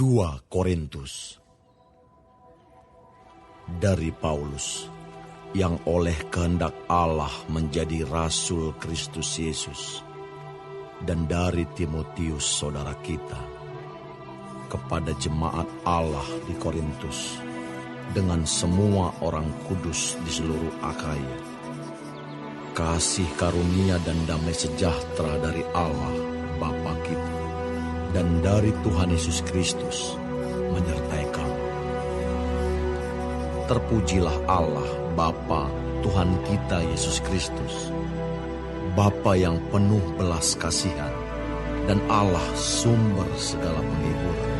2 Korintus. Dari Paulus, yang oleh kehendak Allah menjadi rasul Kristus Yesus, dan dari Timotius saudara kita, kepada jemaat Allah di Korintus, dengan semua orang kudus di seluruh Akhaya. Kasih karunia dan damai sejahtera dari Allah Bapa kita dan dari Tuhan Yesus Kristus menyertai kamu. Terpujilah Allah Bapa Tuhan kita Yesus Kristus, Bapa yang penuh belas kasihan dan Allah sumber segala penghiburan,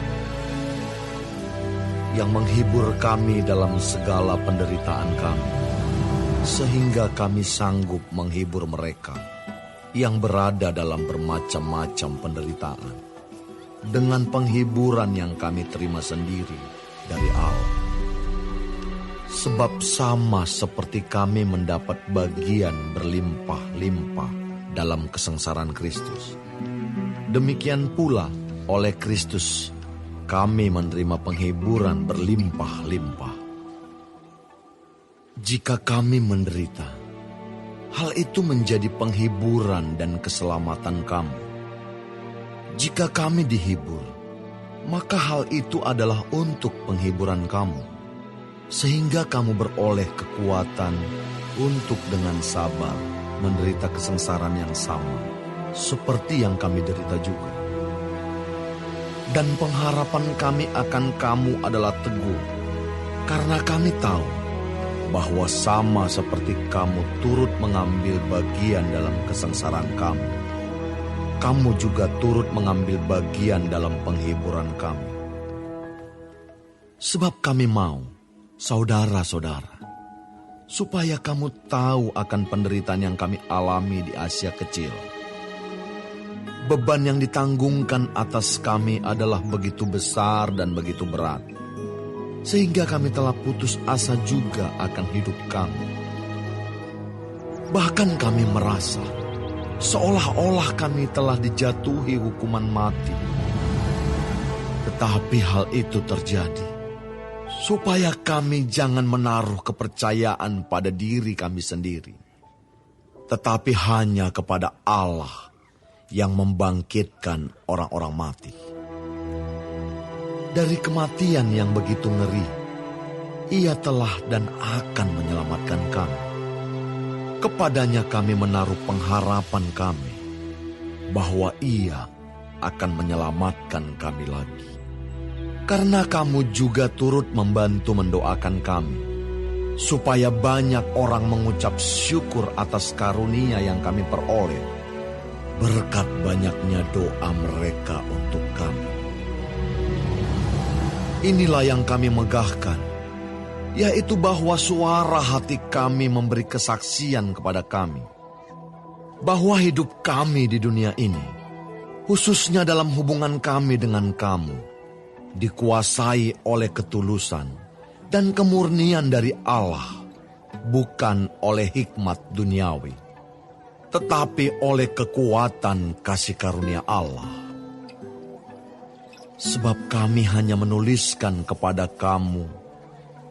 yang menghibur kami dalam segala penderitaan kami, sehingga kami sanggup menghibur mereka yang berada dalam bermacam-macam penderitaan, dengan penghiburan yang kami terima sendiri dari Allah. Sebab sama seperti kami mendapat bagian berlimpah-limpah dalam kesengsaraan Kristus, demikian pula oleh Kristus kami menerima penghiburan berlimpah-limpah. Jika kami menderita, hal itu menjadi penghiburan dan keselamatan kamu. Jika kami dihibur, maka hal itu adalah untuk penghiburan kamu, sehingga kamu beroleh kekuatan untuk dengan sabar menderita kesengsaraan yang sama, seperti yang kami derita juga. Dan pengharapan kami akan kamu adalah teguh, karena kami tahu bahwa sama seperti kamu turut mengambil bagian dalam kesengsaraan kamu, kamu juga turut mengambil bagian dalam penghiburan kami. Sebab kami mau, saudara-saudara, supaya kamu tahu akan penderitaan yang kami alami di Asia Kecil. Beban yang ditanggungkan atas kami adalah begitu besar dan begitu berat, sehingga kami telah putus asa juga akan hidup kami. Bahkan kami merasa seolah-olah kami telah dijatuhi hukuman mati. Tetapi hal itu terjadi supaya kami jangan menaruh kepercayaan pada diri kami sendiri, tetapi hanya kepada Allah yang membangkitkan orang-orang mati. Dari kematian yang begitu ngeri, Ia telah dan akan menyelamatkan kami. Kepadanya kami menaruh pengharapan kami, bahwa Ia akan menyelamatkan kami lagi. Karena kamu juga turut membantu mendoakan kami, supaya banyak orang mengucap syukur atas karunia yang kami peroleh, berkat banyaknya doa mereka untuk kami. Inilah yang kami megahkan, yaitu bahwa suara hati kami memberi kesaksian kepada kami, bahwa hidup kami di dunia ini, khususnya dalam hubungan kami dengan kamu, dikuasai oleh ketulusan dan kemurnian dari Allah, bukan oleh hikmat duniawi, tetapi oleh kekuatan kasih karunia Allah. Sebab kami hanya menuliskan kepada kamu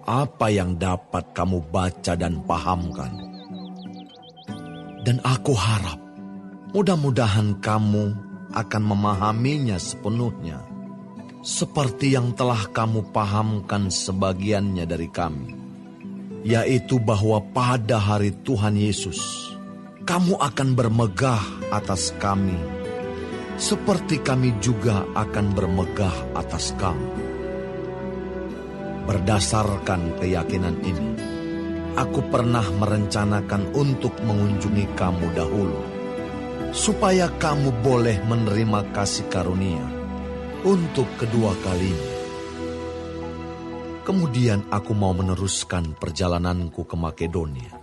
apa yang dapat kamu baca dan pahamkan. Dan aku harap mudah-mudahan kamu akan memahaminya sepenuhnya, seperti yang telah kamu pahamkan sebagiannya dari kami, yaitu bahwa pada hari Tuhan Yesus kamu akan bermegah atas kami, seperti kami juga akan bermegah atas kamu. Berdasarkan keyakinan ini, aku pernah merencanakan untuk mengunjungi kamu dahulu, supaya kamu boleh menerima kasih karunia untuk kedua kalinya. Kemudian aku mau meneruskan perjalananku ke Makedonia,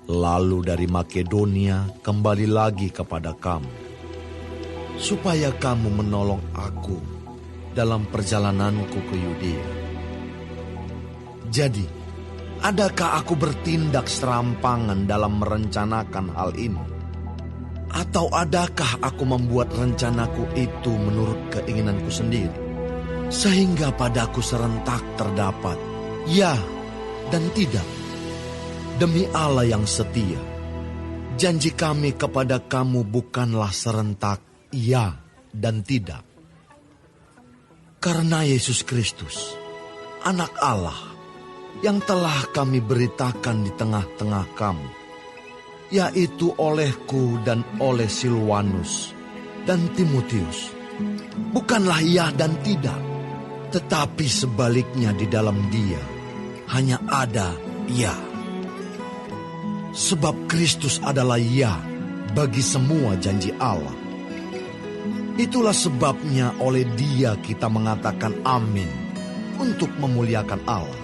lalu dari Makedonia kembali lagi kepada kamu, supaya kamu menolong aku dalam perjalananku ke Yudea. Jadi, adakah aku bertindak serampangan dalam merencanakan hal ini? Atau adakah aku membuat rencanaku itu menurut keinginanku sendiri? sehingga padaku serentak terdapat ya dan tidak. Demi Allah yang setia, janji kami kepada kamu bukanlah serentak ya dan tidak. Karena Yesus Kristus, Anak Allah, yang telah kami beritakan di tengah-tengah kamu, yaitu olehku dan oleh Silwanus dan Timotius, bukanlah ya dan tidak, tetapi sebaliknya di dalam dia hanya ada ya. Sebab Kristus adalah ya bagi semua janji Allah. Itulah sebabnya oleh dia kita mengatakan amin untuk memuliakan Allah.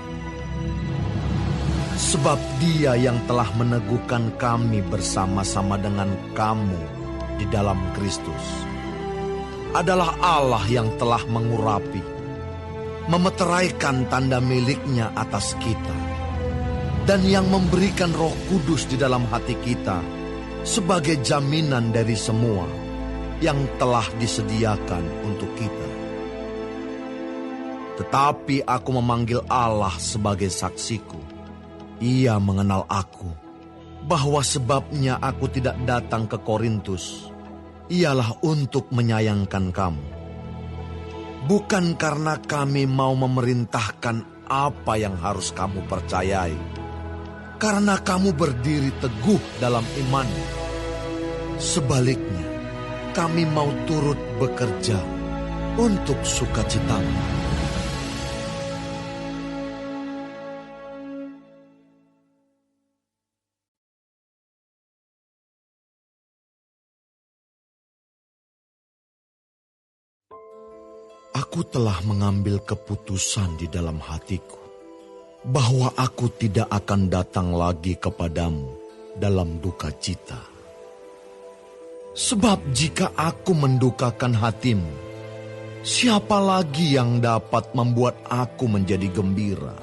Sebab dia yang telah meneguhkan kami bersama-sama dengan kamu di dalam Kristus adalah Allah yang telah mengurapi, memeteraikan tanda miliknya atas kita, dan yang memberikan Roh Kudus di dalam hati kita sebagai jaminan dari semua yang telah disediakan untuk kita. Tetapi aku memanggil Allah sebagai saksiku. Ia mengenal aku, bahwa sebabnya aku tidak datang ke Korintus ialah untuk menyayangkan kamu. Bukan karena kami mau memerintahkan apa yang harus kamu percayai, karena kamu berdiri teguh dalam iman. Sebaliknya, kami mau turut bekerja untuk sukacitamu. Aku telah mengambil keputusan di dalam hatiku bahwa aku tidak akan datang lagi kepadamu dalam duka cita. Sebab jika aku mendukakan hatimu, siapa lagi yang dapat membuat aku menjadi gembira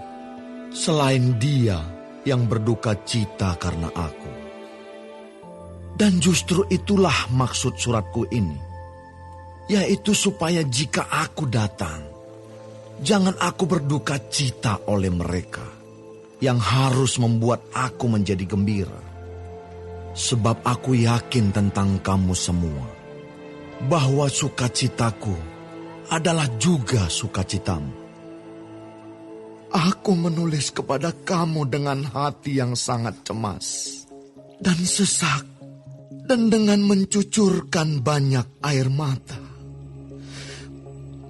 selain dia yang berduka cita karena aku? Dan justru itulah maksud suratku ini, yaitu supaya jika aku datang, jangan aku berduka cita oleh mereka yang harus membuat aku menjadi gembira. Sebab aku yakin tentang kamu semua, bahwa sukacitaku adalah juga sukacitamu. Aku menulis kepada kamu dengan hati yang sangat cemas dan sesak, dan dengan mencucurkan banyak air mata.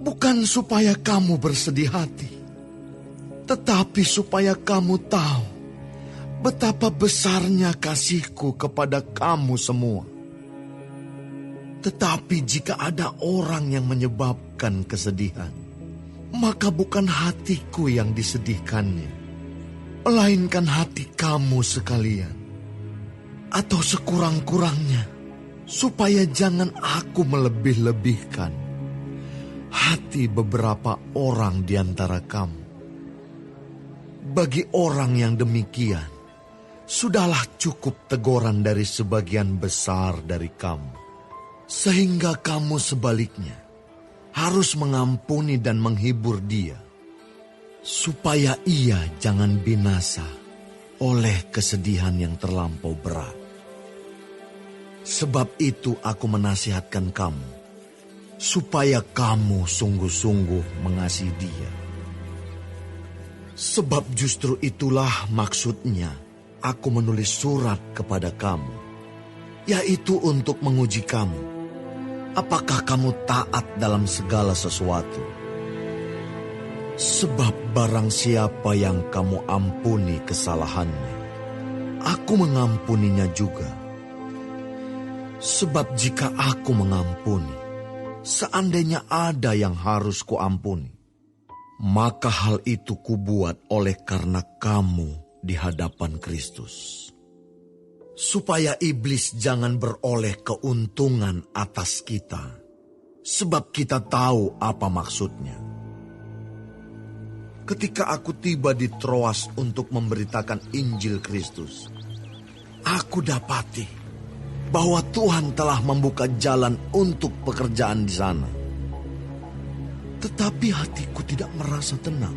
Bukan supaya kamu bersedih hati, tetapi supaya kamu tahu betapa besarnya kasihku kepada kamu semua. Tetapi jika ada orang yang menyebabkan kesedihan, maka bukan hatiku yang disedihkannya, melainkan hati kamu sekalian. Atau sekurang-kurangnya, supaya jangan aku melebih-lebihkan hati beberapa orang di antara kamu. Bagi orang yang demikian, sudahlah cukup teguran dari sebagian besar dari kamu, sehingga kamu sebaliknya harus mengampuni dan menghibur dia, supaya ia jangan binasa oleh kesedihan yang terlampau berat. Sebab itu aku menasihatkan kamu, supaya kamu sungguh-sungguh mengasihi dia. Sebab justru itulah maksudnya aku menulis surat kepada kamu, yaitu untuk menguji kamu, apakah kamu taat dalam segala sesuatu. Sebab barang siapa yang kamu ampuni kesalahannya, aku mengampuninya juga. Sebab jika aku mengampuni, seandainya ada yang harus kuampuni, maka hal itu kubuat oleh karena kamu di hadapan Kristus, supaya iblis jangan beroleh keuntungan atas kita, sebab kita tahu apa maksudnya. Ketika aku tiba di Troas untuk memberitakan Injil Kristus, aku dapati bahwa Tuhan telah membuka jalan untuk pekerjaan di sana. Tetapi hatiku tidak merasa tenang,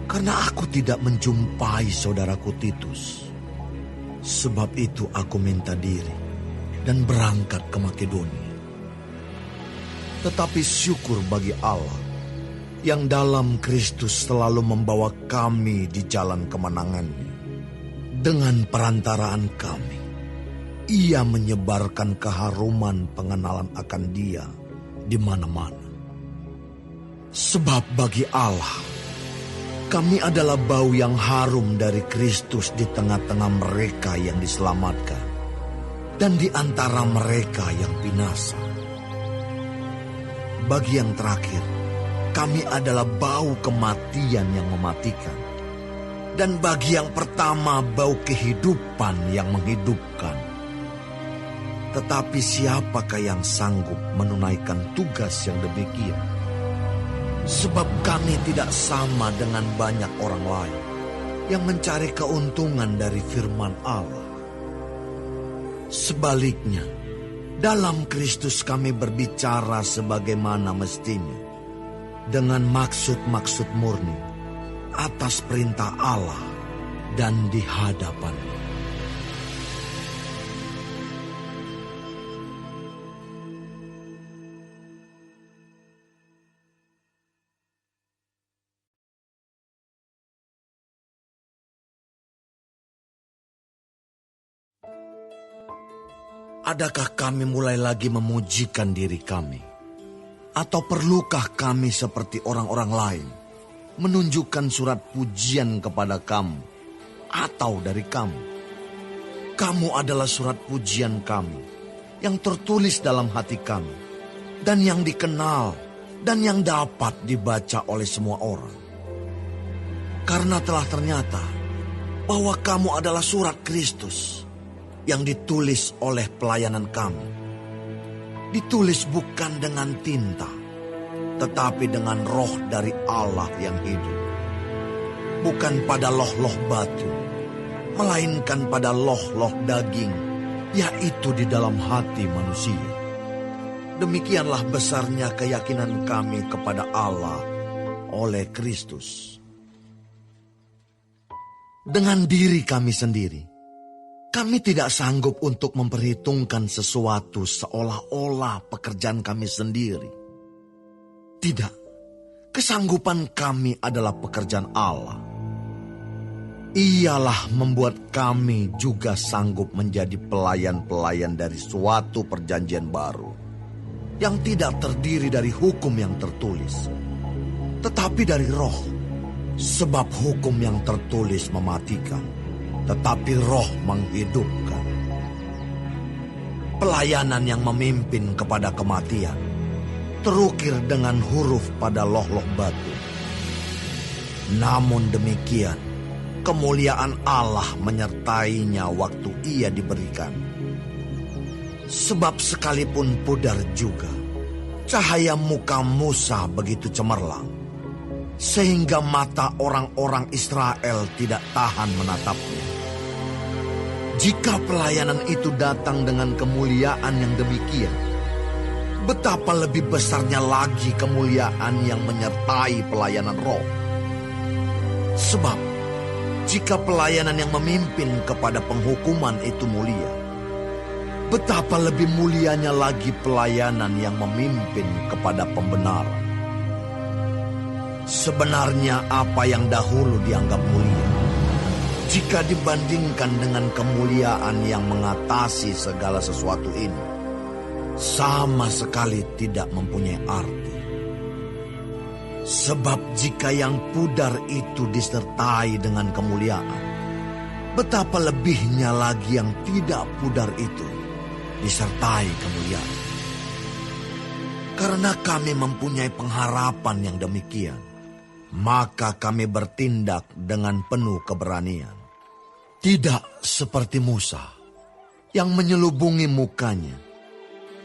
karena aku tidak menjumpai saudaraku Titus. Sebab itu aku minta diri dan berangkat ke Makedonia. Tetapi syukur bagi Allah yang dalam Kristus selalu membawa kami di jalan kemenangan-Nya. Dengan perantaraan kami, Ia menyebarkan keharuman pengenalan akan Dia di mana-mana. Sebab bagi Allah, kami adalah bau yang harum dari Kristus di tengah-tengah mereka yang diselamatkan dan di antara mereka yang binasa. Bagi yang terakhir, kami adalah bau kematian yang mematikan. Dan bagi yang pertama, bau kehidupan yang menghidupkan. Tetapi siapakah yang sanggup menunaikan tugas yang demikian? Sebab kami tidak sama dengan banyak orang lain yang mencari keuntungan dari firman Allah. Sebaliknya, dalam Kristus kami berbicara sebagaimana mestinya, dengan maksud-maksud murni, atas perintah Allah dan di hadapan-Nya. Adakah kami mulai lagi memujikan diri kami? Atau perlukah kami seperti orang-orang lain menunjukkan surat pujian kepada kamu atau dari kamu? Kamu adalah surat pujian kami yang tertulis dalam hati kami dan yang dikenal dan yang dapat dibaca oleh semua orang. Karena telah ternyata bahwa kamu adalah surat Kristus yang ditulis oleh pelayanan kami. Ditulis bukan dengan tinta, tetapi dengan roh dari Allah yang hidup. Bukan pada loh-loh batu, melainkan pada loh-loh daging, yaitu di dalam hati manusia. Demikianlah besarnya keyakinan kami kepada Allah oleh Kristus. Dengan diri kami sendiri, kami tidak sanggup untuk memperhitungkan sesuatu seolah-olah pekerjaan kami sendiri. Tidak, kesanggupan kami adalah pekerjaan Allah. Ialah membuat kami juga sanggup menjadi pelayan-pelayan dari suatu perjanjian baru, yang tidak terdiri dari hukum yang tertulis, tetapi dari roh. Sebab hukum yang tertulis mematikan, tetapi roh menghidupkan. Pelayanan yang memimpin kepada kematian terukir dengan huruf pada loh-loh batu. Namun demikian, kemuliaan Allah menyertainya waktu ia diberikan. Sebab sekalipun pudar juga, cahaya muka Musa begitu cemerlang, sehingga mata orang-orang Israel tidak tahan menatapnya. Jika pelayanan itu datang dengan kemuliaan yang demikian, betapa lebih besarnya lagi kemuliaan yang menyertai pelayanan roh. Sebab, jika pelayanan yang memimpin kepada penghukuman itu mulia, betapa lebih mulianya lagi pelayanan yang memimpin kepada pembenaran. Sebenarnya apa yang dahulu dianggap mulia, jika dibandingkan dengan kemuliaan yang mengatasi segala sesuatu ini, sama sekali tidak mempunyai arti. Sebab jika yang pudar itu disertai dengan kemuliaan, betapa lebihnya lagi yang tidak pudar itu disertai kemuliaan. Karena kami mempunyai pengharapan yang demikian, maka kami bertindak dengan penuh keberanian. Tidak seperti Musa yang menyelubungi mukanya,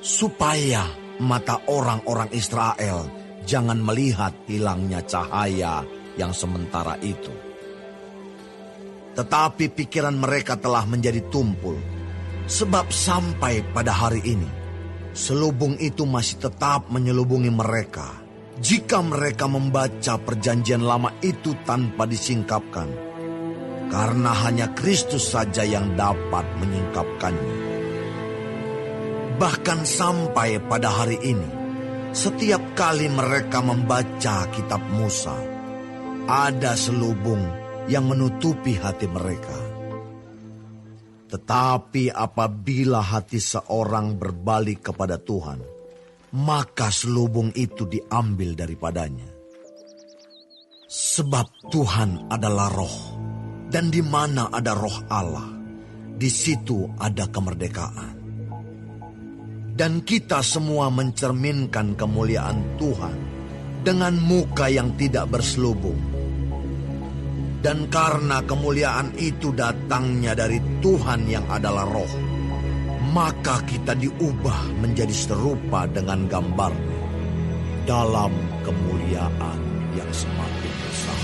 supaya mata orang-orang Israel jangan melihat hilangnya cahaya yang sementara itu. Tetapi pikiran mereka telah menjadi tumpul, sebab sampai pada hari ini, selubung itu masih tetap menyelubungi mereka jika mereka membaca perjanjian lama itu tanpa disingkapkan, karena hanya Kristus saja yang dapat menyingkapkannya. Bahkan sampai pada hari ini, setiap kali mereka membaca kitab Musa, ada selubung yang menutupi hati mereka. Tetapi apabila hati seorang berbalik kepada Tuhan, maka selubung itu diambil daripadanya. Sebab Tuhan adalah roh, dan di mana ada roh Allah, di situ ada kemerdekaan. Dan kita semua mencerminkan kemuliaan Tuhan dengan muka yang tidak berselubung. Dan karena kemuliaan itu datangnya dari Tuhan yang adalah roh, maka kita diubah menjadi serupa dengan gambar-Nya dalam kemuliaan yang semakin besar.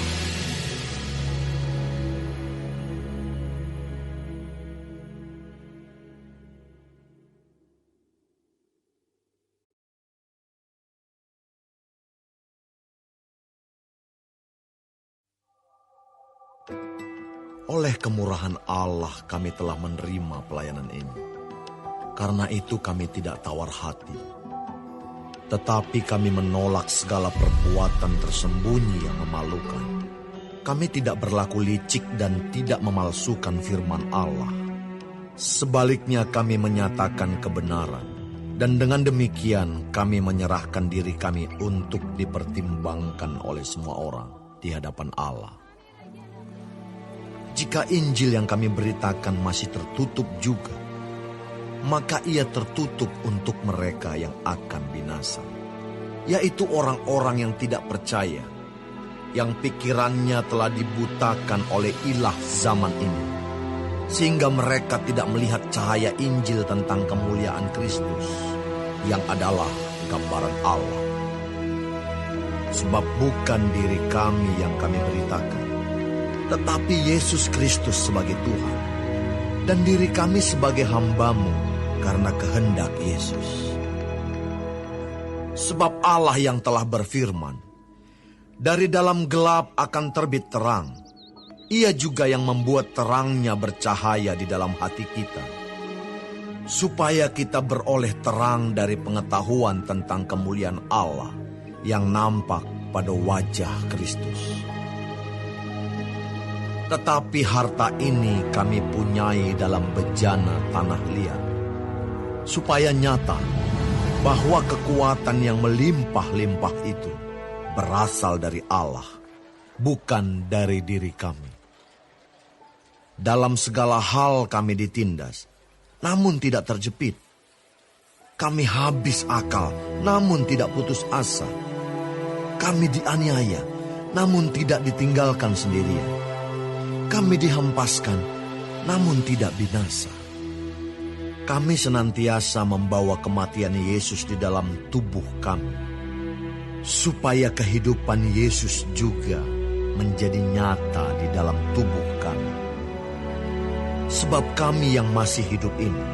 Oleh kemurahan Allah kami telah menerima pelayanan ini. Karena itu kami tidak tawar hati. Tetapi kami menolak segala perbuatan tersembunyi yang memalukan. Kami tidak berlaku licik dan tidak memalsukan firman Allah. Sebaliknya kami menyatakan kebenaran. Dan dengan demikian kami menyerahkan diri kami untuk dipertimbangkan oleh semua orang di hadapan Allah. Jika Injil yang kami beritakan masih tertutup juga, maka ia tertutup untuk mereka yang akan binasa, yaitu orang-orang yang tidak percaya, yang pikirannya telah dibutakan oleh ilah zaman ini, sehingga mereka tidak melihat cahaya Injil tentang kemuliaan Kristus, yang adalah gambaran Allah. Sebab bukan diri kami yang kami beritakan, tetapi Yesus Kristus sebagai Tuhan, dan diri kami sebagai hamba-Mu karena kehendak Yesus. Sebab Allah yang telah berfirman, dari dalam gelap akan terbit terang, Ia juga yang membuat terangnya bercahaya di dalam hati kita, supaya kita beroleh terang dari pengetahuan tentang kemuliaan Allah yang nampak pada wajah Kristus. Tetapi harta ini kami punyai dalam bejana tanah liat, supaya nyata bahwa kekuatan yang melimpah-limpah itu berasal dari Allah, bukan dari diri kami. Dalam segala hal kami ditindas, namun tidak terjepit. Kami habis akal, namun tidak putus asa. Kami dianiaya, namun tidak ditinggalkan sendirian. Kami dihempaskan, namun tidak binasa. Kami senantiasa membawa kematian Yesus di dalam tubuh kami, supaya kehidupan Yesus juga menjadi nyata di dalam tubuh kami. Sebab kami yang masih hidup ini,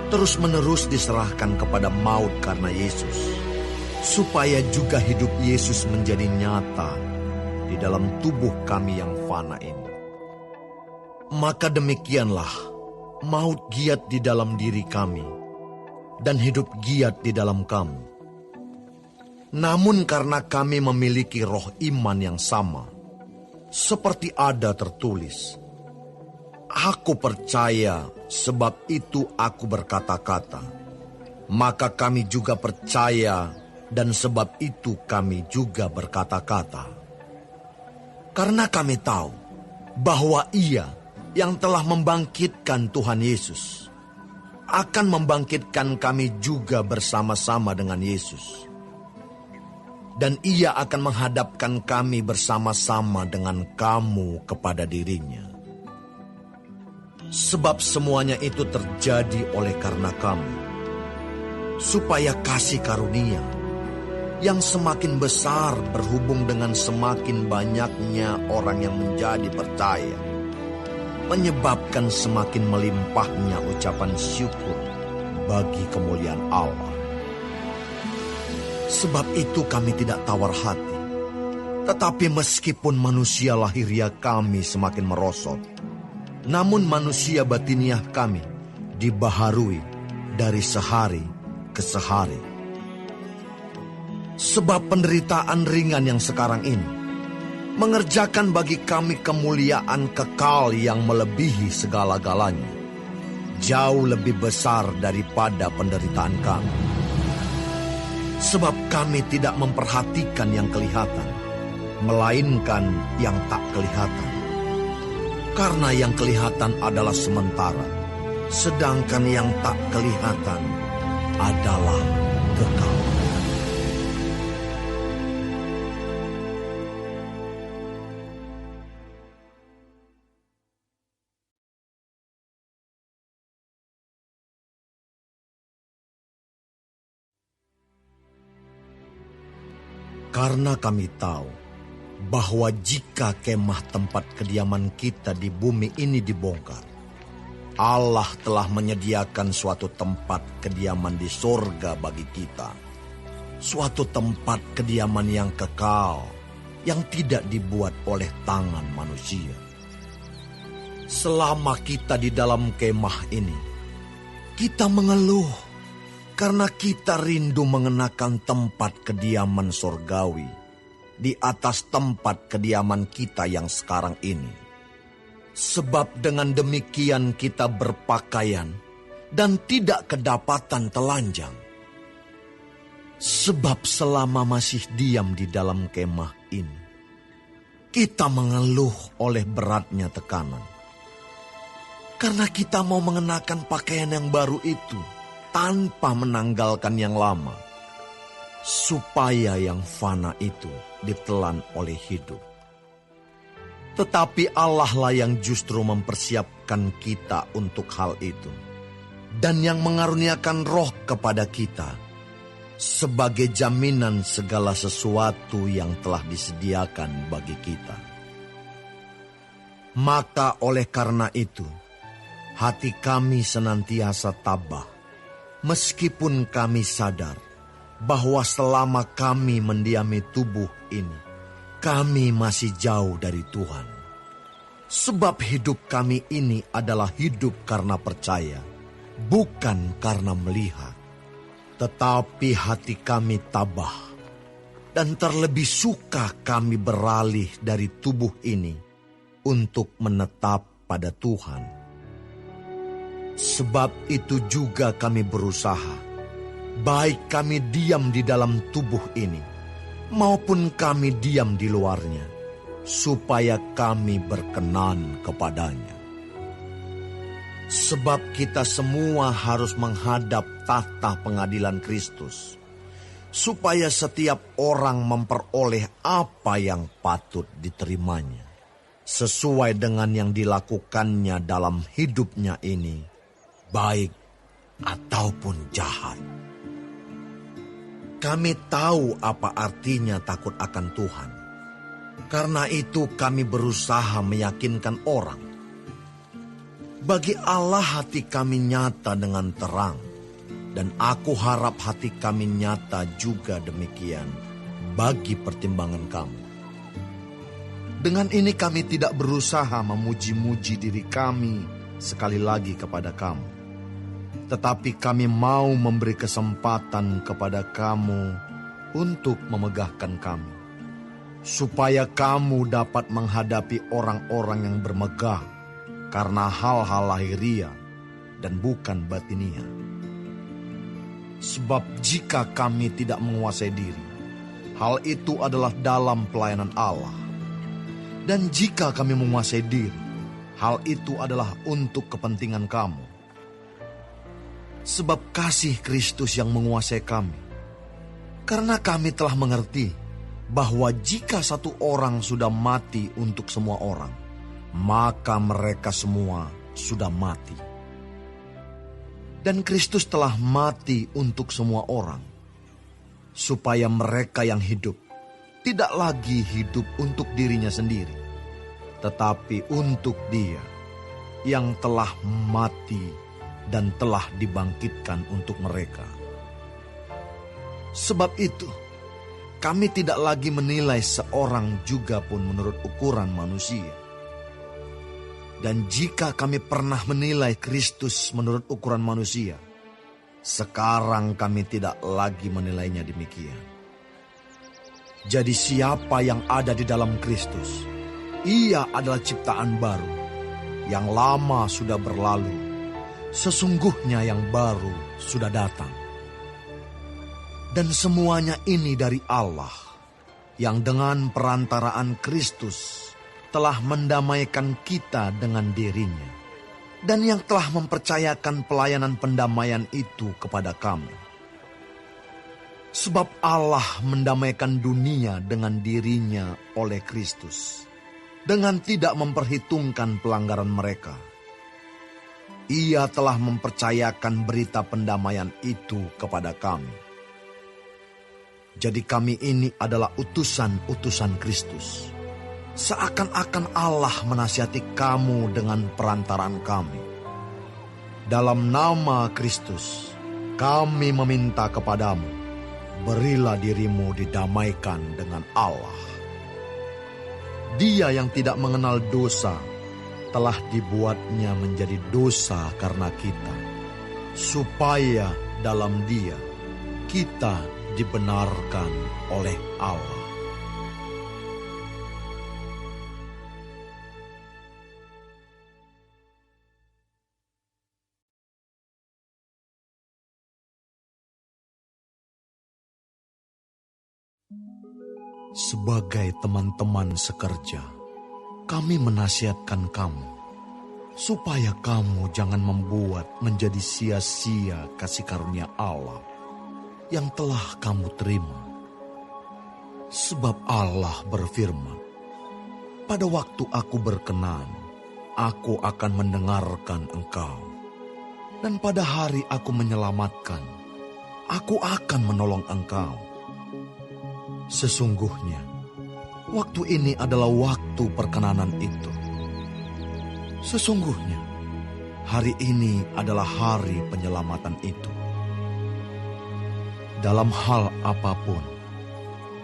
terus-menerus diserahkan kepada maut karena Yesus, supaya juga hidup Yesus menjadi nyata di dalam tubuh kami yang fana ini. Maka demikianlah, maut giat di dalam diri kami, dan hidup giat di dalam kamu. Namun karena kami memiliki roh iman yang sama, seperti ada tertulis, aku percaya, sebab itu aku berkata-kata. Maka kami juga percaya, dan sebab itu kami juga berkata-kata. Karena kami tahu bahwa Ia yang telah membangkitkan Tuhan Yesus akan membangkitkan kami juga bersama-sama dengan Yesus. Dan Ia akan menghadapkan kami bersama-sama dengan kamu kepada diri-Nya. Sebab semuanya itu terjadi oleh karena kamu, supaya kasih karunia yang semakin besar berhubung dengan semakin banyaknya orang yang menjadi percaya, menyebabkan semakin melimpahnya ucapan syukur bagi kemuliaan Allah. Sebab itu kami tidak tawar hati. Tetapi meskipun manusia lahiriah kami semakin merosot, namun manusia batiniah kami dibaharui dari sehari ke sehari. Sebab penderitaan ringan yang sekarang ini mengerjakan bagi kami kemuliaan kekal yang melebihi segala-galanya, jauh lebih besar daripada penderitaan kami. Sebab kami tidak memperhatikan yang kelihatan, melainkan yang tak kelihatan. Karena yang kelihatan adalah sementara, sedangkan yang tak kelihatan adalah kekal. Karena kami tahu bahwa jika kemah tempat kediaman kita di bumi ini dibongkar, Allah telah menyediakan suatu tempat kediaman di sorga bagi kita. Suatu tempat kediaman yang kekal, yang tidak dibuat oleh tangan manusia. Selama kita di dalam kemah ini, kita mengeluh karena kita rindu mengenakan tempat kediaman sorgawi di atas tempat kediaman kita yang sekarang ini. Sebab dengan demikian kita berpakaian dan tidak kedapatan telanjang. Sebab selama masih diam di dalam kemah ini, kita mengeluh oleh beratnya tekanan. Karena kita mau mengenakan pakaian yang baru itu tanpa menanggalkan yang lama, supaya yang fana itu ditelan oleh hidup. Tetapi Allah lah yang justru mempersiapkan kita untuk hal itu, dan yang mengaruniakan roh kepada kita, sebagai jaminan segala sesuatu yang telah disediakan bagi kita. Maka oleh karena itu, hati kami senantiasa tabah, meskipun kami sadar bahwa selama kami mendiami tubuh ini, kami masih jauh dari Tuhan. Sebab hidup kami ini adalah hidup karena percaya, bukan karena melihat. Tetapi hati kami tabah, dan terlebih suka kami beralih dari tubuh ini untuk menetap pada Tuhan. Sebab itu juga kami berusaha, baik kami diam di dalam tubuh ini, maupun kami diam di luarnya, supaya kami berkenan kepadanya. Sebab kita semua harus menghadap tahta pengadilan Kristus, supaya setiap orang memperoleh apa yang patut diterimanya, sesuai dengan yang dilakukannya dalam hidupnya ini, baik ataupun jahat. Kami tahu apa artinya takut akan Tuhan. Karena itu kami berusaha meyakinkan orang. Bagi Allah hati kami nyata dengan terang, dan aku harap hati kami nyata juga demikian bagi pertimbangan kamu. Dengan ini kami tidak berusaha memuji-muji diri kami sekali lagi kepada kamu. Tetapi kami mau memberi kesempatan kepada kamu untuk memegahkan kami, supaya kamu dapat menghadapi orang-orang yang bermegah karena hal-hal lahiriah dan bukan batiniah. Sebab jika kami tidak menguasai diri, hal itu adalah dalam pelayanan Allah. Dan jika kami menguasai diri, hal itu adalah untuk kepentingan kamu. Sebab kasih Kristus yang menguasai kami. Karena kami telah mengerti bahwa jika satu orang sudah mati untuk semua orang, maka mereka semua sudah mati. Dan Kristus telah mati untuk semua orang, supaya mereka yang hidup tidak lagi hidup untuk dirinya sendiri, tetapi untuk Dia yang telah mati dan telah dibangkitkan untuk mereka. Sebab itu, kami tidak lagi menilai seorang juga pun menurut ukuran manusia. Dan jika kami pernah menilai Kristus menurut ukuran manusia, sekarang kami tidak lagi menilainya demikian. Jadi siapa yang ada di dalam Kristus, ia adalah ciptaan baru. Yang lama sudah berlalu, sesungguhnya yang baru sudah datang. Dan semuanya ini dari Allah, yang dengan perantaraan Kristus telah mendamaikan kita dengan dirinya, dan yang telah mempercayakan pelayanan pendamaian itu kepada kami. Sebab Allah mendamaikan dunia dengan dirinya oleh Kristus, dengan tidak memperhitungkan pelanggaran mereka. Ia telah mempercayakan berita pendamaian itu kepada kami. Jadi kami ini adalah utusan-utusan Kristus. Seakan-akan Allah menasihati kamu dengan perantaraan kami. Dalam nama Kristus, kami meminta kepadamu, berilah dirimu didamaikan dengan Allah. Dia yang tidak mengenal dosa, telah dibuatnya menjadi dosa karena kita, supaya dalam Dia kita dibenarkan oleh Allah. Sebagai teman-teman sekerja, kami menasihatkan kamu, supaya kamu jangan membuat menjadi sia-sia kasih karunia Allah yang telah kamu terima. Sebab Allah berfirman, pada waktu aku berkenan, aku akan mendengarkan engkau. Dan pada hari aku menyelamatkan, aku akan menolong engkau. Sesungguhnya, waktu ini adalah waktu perkenanan itu. Sesungguhnya, hari ini adalah hari penyelamatan itu. Dalam hal apapun,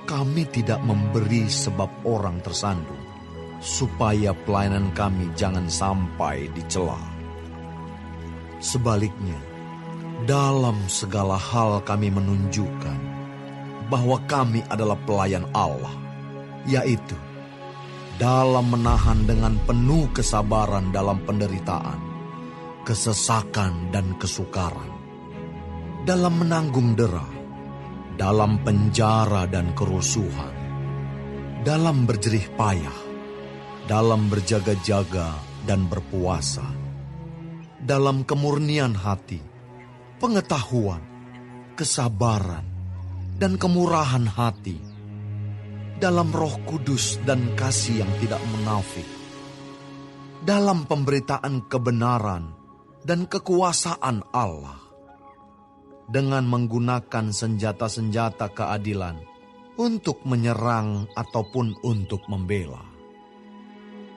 kami tidak memberi sebab orang tersandung, supaya pelayanan kami jangan sampai dicela. Sebaliknya, dalam segala hal kami menunjukkan bahwa kami adalah pelayan Allah, yaitu dalam menahan dengan penuh kesabaran dalam penderitaan, kesesakan dan kesukaran, dalam menanggung dera, dalam penjara dan kerusuhan, dalam berjerih payah, dalam berjaga-jaga dan berpuasa, dalam kemurnian hati, pengetahuan, kesabaran, dan kemurahan hati, dalam Roh Kudus dan kasih yang tidak munafik, dalam pemberitaan kebenaran dan kekuasaan Allah, dengan menggunakan senjata-senjata keadilan untuk menyerang ataupun untuk membela,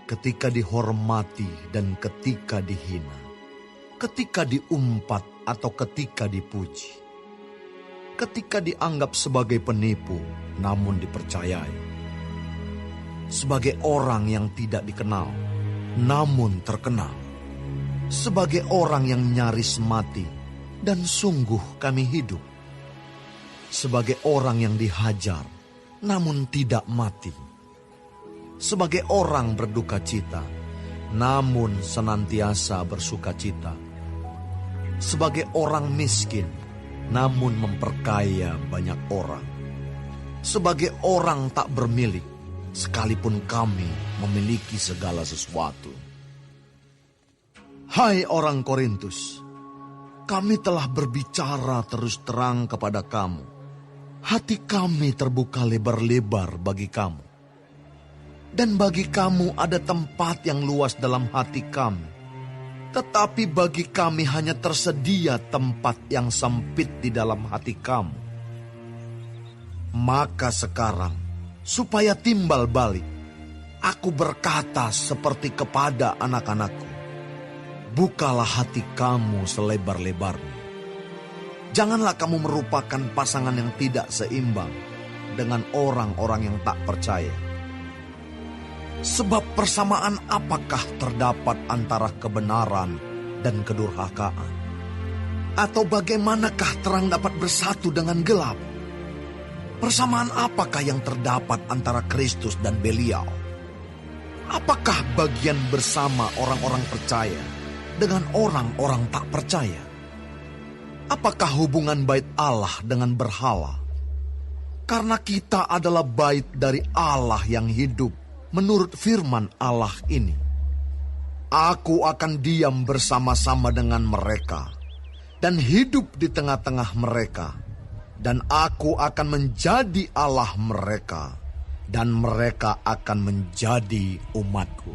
ketika dihormati dan ketika dihina, ketika diumpat atau ketika dipuji, ketika dianggap sebagai penipu namun dipercayai, sebagai orang yang tidak dikenal namun terkenal, sebagai orang yang nyaris mati dan sungguh kami hidup, sebagai orang yang dihajar namun tidak mati, sebagai orang berduka cita namun senantiasa bersuka cita, sebagai orang miskin namun memperkaya banyak orang, sebagai orang tak bermilik sekalipun kami memiliki segala sesuatu. Hai orang Korintus, kami telah berbicara terus terang kepada kamu. Hati kami terbuka lebar-lebar bagi kamu. Dan bagi kamu ada tempat yang luas dalam hati kami. Tetapi bagi kami hanya tersedia tempat yang sempit di dalam hati kamu. Maka sekarang, supaya timbal balik, aku berkata seperti kepada anak-anakku, bukalah hati kamu selebar-lebarnya. Janganlah kamu merupakan pasangan yang tidak seimbang, dengan orang-orang yang tak percaya. Sebab persamaan apakah terdapat antara kebenaran dan kedurhakaan? Atau bagaimanakah terang dapat bersatu dengan gelap? Persamaan apakah yang terdapat antara Kristus dan Belial? Apakah bagian bersama orang-orang percaya dengan orang-orang tak percaya? Apakah hubungan bait Allah dengan berhala? Karena kita adalah bait dari Allah yang hidup menurut firman Allah ini. Aku akan diam bersama-sama dengan mereka dan hidup di tengah-tengah mereka. Dan aku akan menjadi Allah mereka, dan mereka akan menjadi umatku.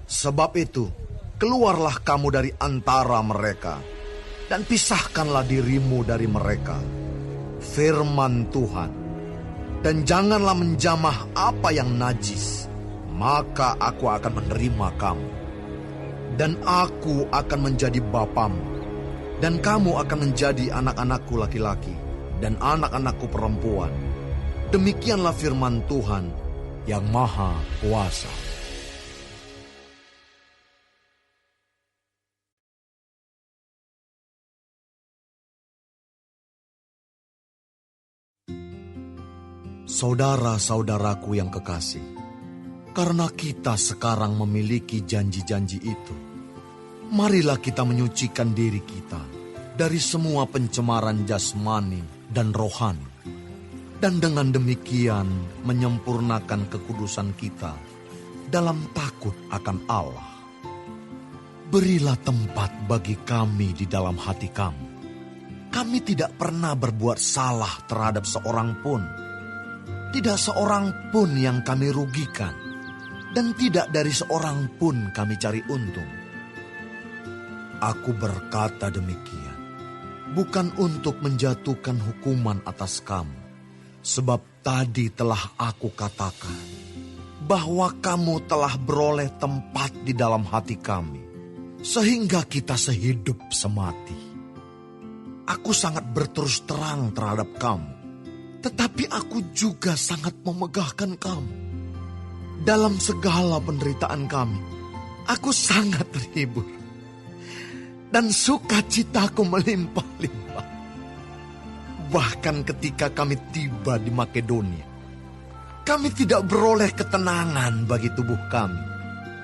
Sebab itu, keluarlah kamu dari antara mereka, dan pisahkanlah dirimu dari mereka. Firman Tuhan. Dan janganlah menjamah apa yang najis, maka aku akan menerima kamu. Dan aku akan menjadi bapamu. Dan kamu akan menjadi anak-anakku laki-laki dan anak-anakku perempuan. Demikianlah firman Tuhan yang Maha Kuasa. Saudara-saudaraku yang kekasih, karena kita sekarang memiliki janji-janji itu, marilah kita menyucikan diri kita dari semua pencemaran jasmani dan rohani, dan dengan demikian menyempurnakan kekudusan kita dalam takut akan Allah. Berilah tempat bagi kami di dalam hati kamu. Kami tidak pernah berbuat salah terhadap seorang pun. Tidak seorang pun yang kami rugikan, dan tidak dari seorang pun kami cari untung. Aku berkata demikian, bukan untuk menjatuhkan hukuman atas kamu, sebab tadi telah aku katakan, bahwa kamu telah beroleh tempat di dalam hati kami, sehingga kita sehidup semati. Aku sangat berterus terang terhadap kamu, tetapi aku juga sangat memegahkan kamu. Dalam segala penderitaan kami, aku sangat terhibur. Dan sukacitaku melimpah-limpah. Bahkan ketika kami tiba di Makedonia, kami tidak beroleh ketenangan bagi tubuh kami.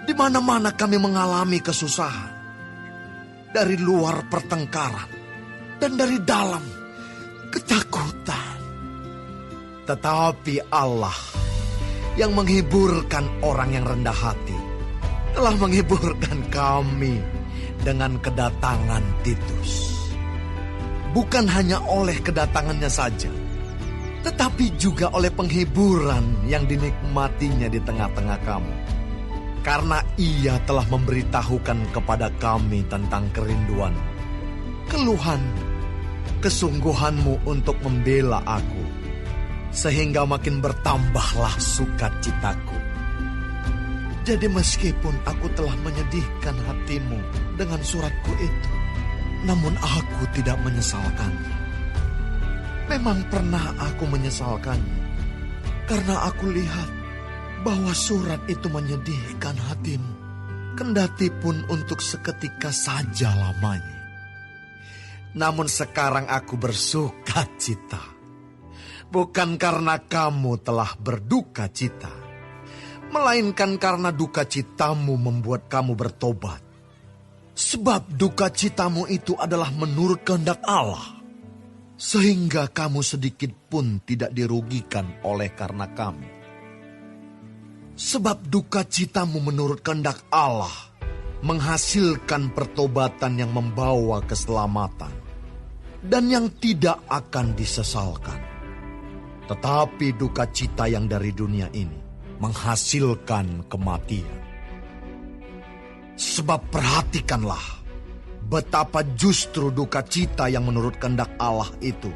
Di mana-mana kami mengalami kesusahan. Dari luar pertengkaran, dan dari dalam ketakutan. Tetapi Allah yang menghiburkan orang yang rendah hati, telah menghiburkan kami dengan kedatangan Titus. Bukan hanya oleh kedatangannya saja, tetapi juga oleh penghiburan yang dinikmatinya di tengah-tengah kamu. Karena ia telah memberitahukan kepada kami tentang kerinduan, keluhan, kesungguhanmu untuk membela aku, sehingga makin bertambahlah sukacitaku. Jadi meskipun aku telah menyedihkan hatimu dengan suratku itu, namun aku tidak menyesalkannya. Memang pernah aku menyesalkannya, karena aku lihat bahwa surat itu menyedihkan hatimu, kendati pun untuk seketika saja lamanya. Namun sekarang aku bersuka cita, bukan karena kamu telah berduka cita, melainkan karena duka citamu membuat kamu bertobat. Sebab duka citamu itu adalah menurut kehendak Allah, sehingga kamu sedikit pun tidak dirugikan oleh karena kami. Sebab duka citamu menurut kehendak Allah menghasilkan pertobatan yang membawa keselamatan dan yang tidak akan disesalkan. Tetapi duka cita yang dari dunia ini menghasilkan kematian. Sebab perhatikanlah betapa justru duka cita yang menurut kehendak Allah itu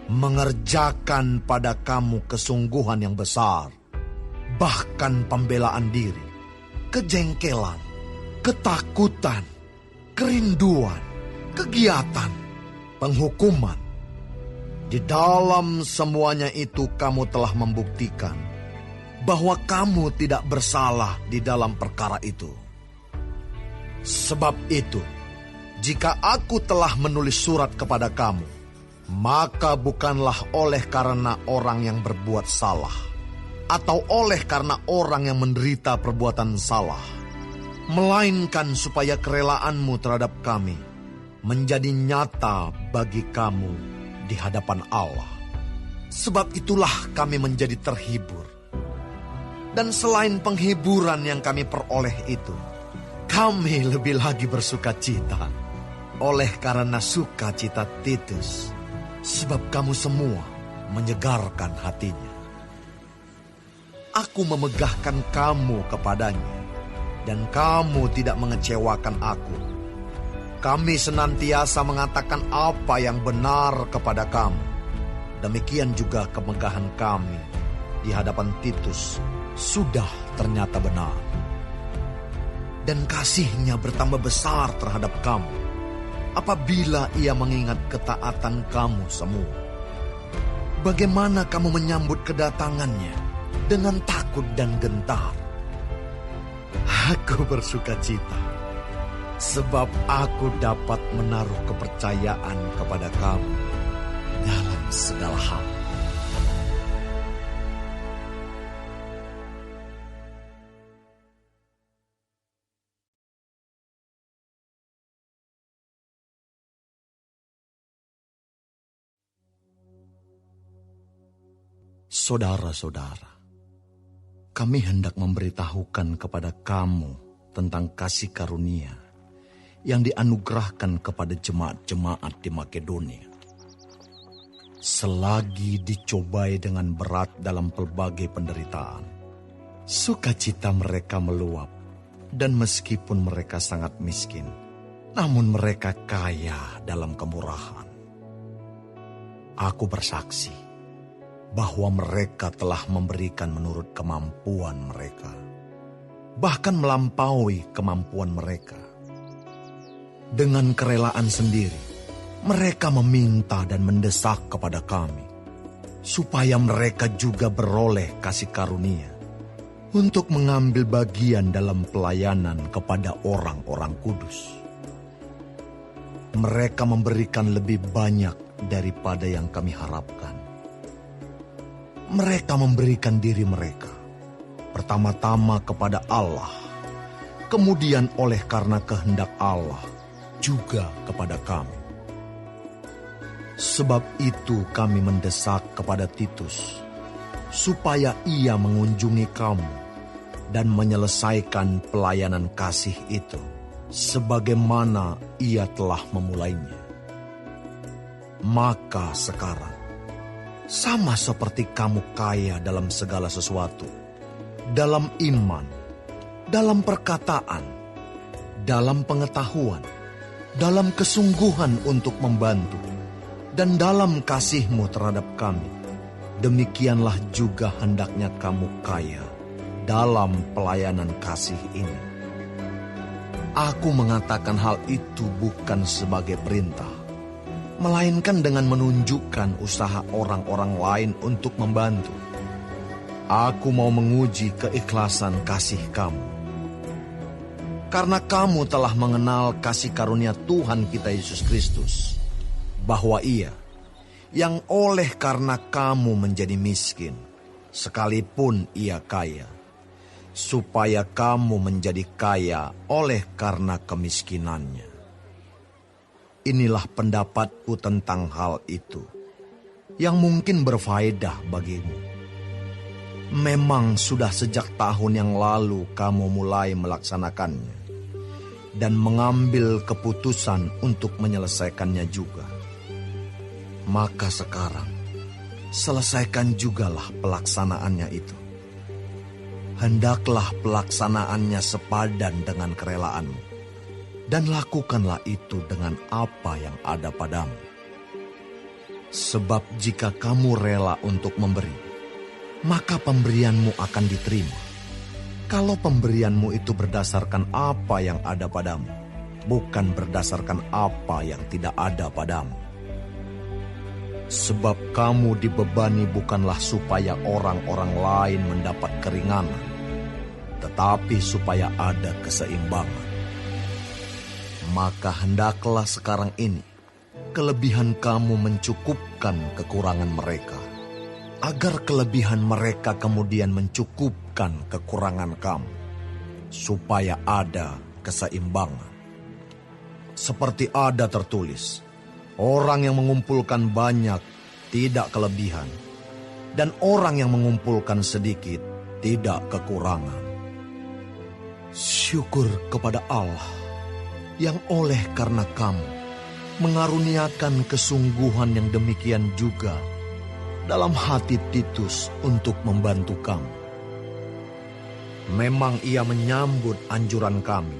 mengerjakan pada kamu kesungguhan yang besar, bahkan pembelaan diri, kejengkelan, ketakutan, kerinduan, kegiatan, penghukuman. Di dalam semuanya itu kamu telah membuktikan bahwa kamu tidak bersalah di dalam perkara itu. Sebab itu, jika aku telah menulis surat kepada kamu, maka bukanlah oleh karena orang yang berbuat salah, atau oleh karena orang yang menderita perbuatan salah, melainkan supaya kerelaanmu terhadap kami menjadi nyata bagi kamu di hadapan Allah. Sebab itulah kami menjadi terhibur. Dan selain penghiburan yang kami peroleh itu, kami lebih lagi bersuka cita oleh karena sukacita Titus, sebab kamu semua menyegarkan hatinya. Aku memegahkan kamu kepadanya, dan kamu tidak mengecewakan aku. Kami senantiasa mengatakan apa yang benar kepada kamu. Demikian juga kemegahan kami di hadapan Titus sudah ternyata benar. Dan kasihnya bertambah besar terhadap kamu apabila ia mengingat ketaatan kamu semua. Bagaimana kamu menyambut kedatangannya dengan takut dan gentar. Aku bersuka cita, sebab aku dapat menaruh kepercayaan kepada kamu dalam segala hal. Saudara-saudara, kami hendak memberitahukan kepada kamu tentang kasih karunia yang dianugerahkan kepada jemaat-jemaat di Makedonia. Selagi dicobai dengan berat dalam pelbagai penderitaan, sukacita mereka meluap, dan meskipun mereka sangat miskin, namun mereka kaya dalam kemurahan. Aku bersaksi bahwa mereka telah memberikan menurut kemampuan mereka, bahkan melampaui kemampuan mereka. Dengan kerelaan sendiri, mereka meminta dan mendesak kepada kami, supaya mereka juga beroleh kasih karunia untuk mengambil bagian dalam pelayanan kepada orang-orang kudus. Mereka memberikan lebih banyak daripada yang kami harapkan. Mereka memberikan diri mereka, pertama-tama kepada Allah, kemudian oleh karena kehendak Allah, juga kepada kami. Sebab itu kami mendesak kepada Titus, supaya ia mengunjungi kamu dan menyelesaikan pelayanan kasih itu, sebagaimana ia telah memulainya. Maka sekarang, sama seperti kamu kaya dalam segala sesuatu, dalam iman, dalam perkataan, dalam pengetahuan, dalam kesungguhan untuk membantu, dan dalam kasihmu terhadap kami, demikianlah juga hendaknya kamu kaya dalam pelayanan kasih ini. Aku mengatakan hal itu bukan sebagai perintah, melainkan dengan menunjukkan usaha orang-orang lain untuk membantu. Aku mau menguji keikhlasan kasih kamu. Karena kamu telah mengenal kasih karunia Tuhan kita Yesus Kristus, bahwa Ia, yang oleh karena kamu menjadi miskin, sekalipun Ia kaya, supaya kamu menjadi kaya oleh karena kemiskinannya. Inilah pendapatku tentang hal itu, yang mungkin berfaedah bagimu. Memang sudah sejak tahun yang lalu kamu mulai melaksanakannya, dan mengambil keputusan untuk menyelesaikannya juga. Maka sekarang, selesaikan jugalah pelaksanaannya itu. Hendaklah pelaksanaannya sepadan dengan kerelaanmu, dan lakukanlah itu dengan apa yang ada padamu. Sebab jika kamu rela untuk memberi, maka pemberianmu akan diterima. Kalau pemberianmu itu berdasarkan apa yang ada padamu, bukan berdasarkan apa yang tidak ada padamu. Sebab kamu dibebani bukanlah supaya orang-orang lain mendapat keringanan, tetapi supaya ada keseimbangan. Maka hendaklah sekarang ini kelebihan kamu mencukupkan kekurangan mereka, agar kelebihan mereka kemudian mencukupkan kekurangan kamu, supaya ada keseimbangan. Seperti ada tertulis, orang yang mengumpulkan banyak tidak kelebihan, dan orang yang mengumpulkan sedikit tidak kekurangan. Syukur kepada Allah yang oleh karena kamu mengaruniakan kesungguhan yang demikian juga dalam hati Titus untuk membantu kamu. Memang ia menyambut anjuran kami,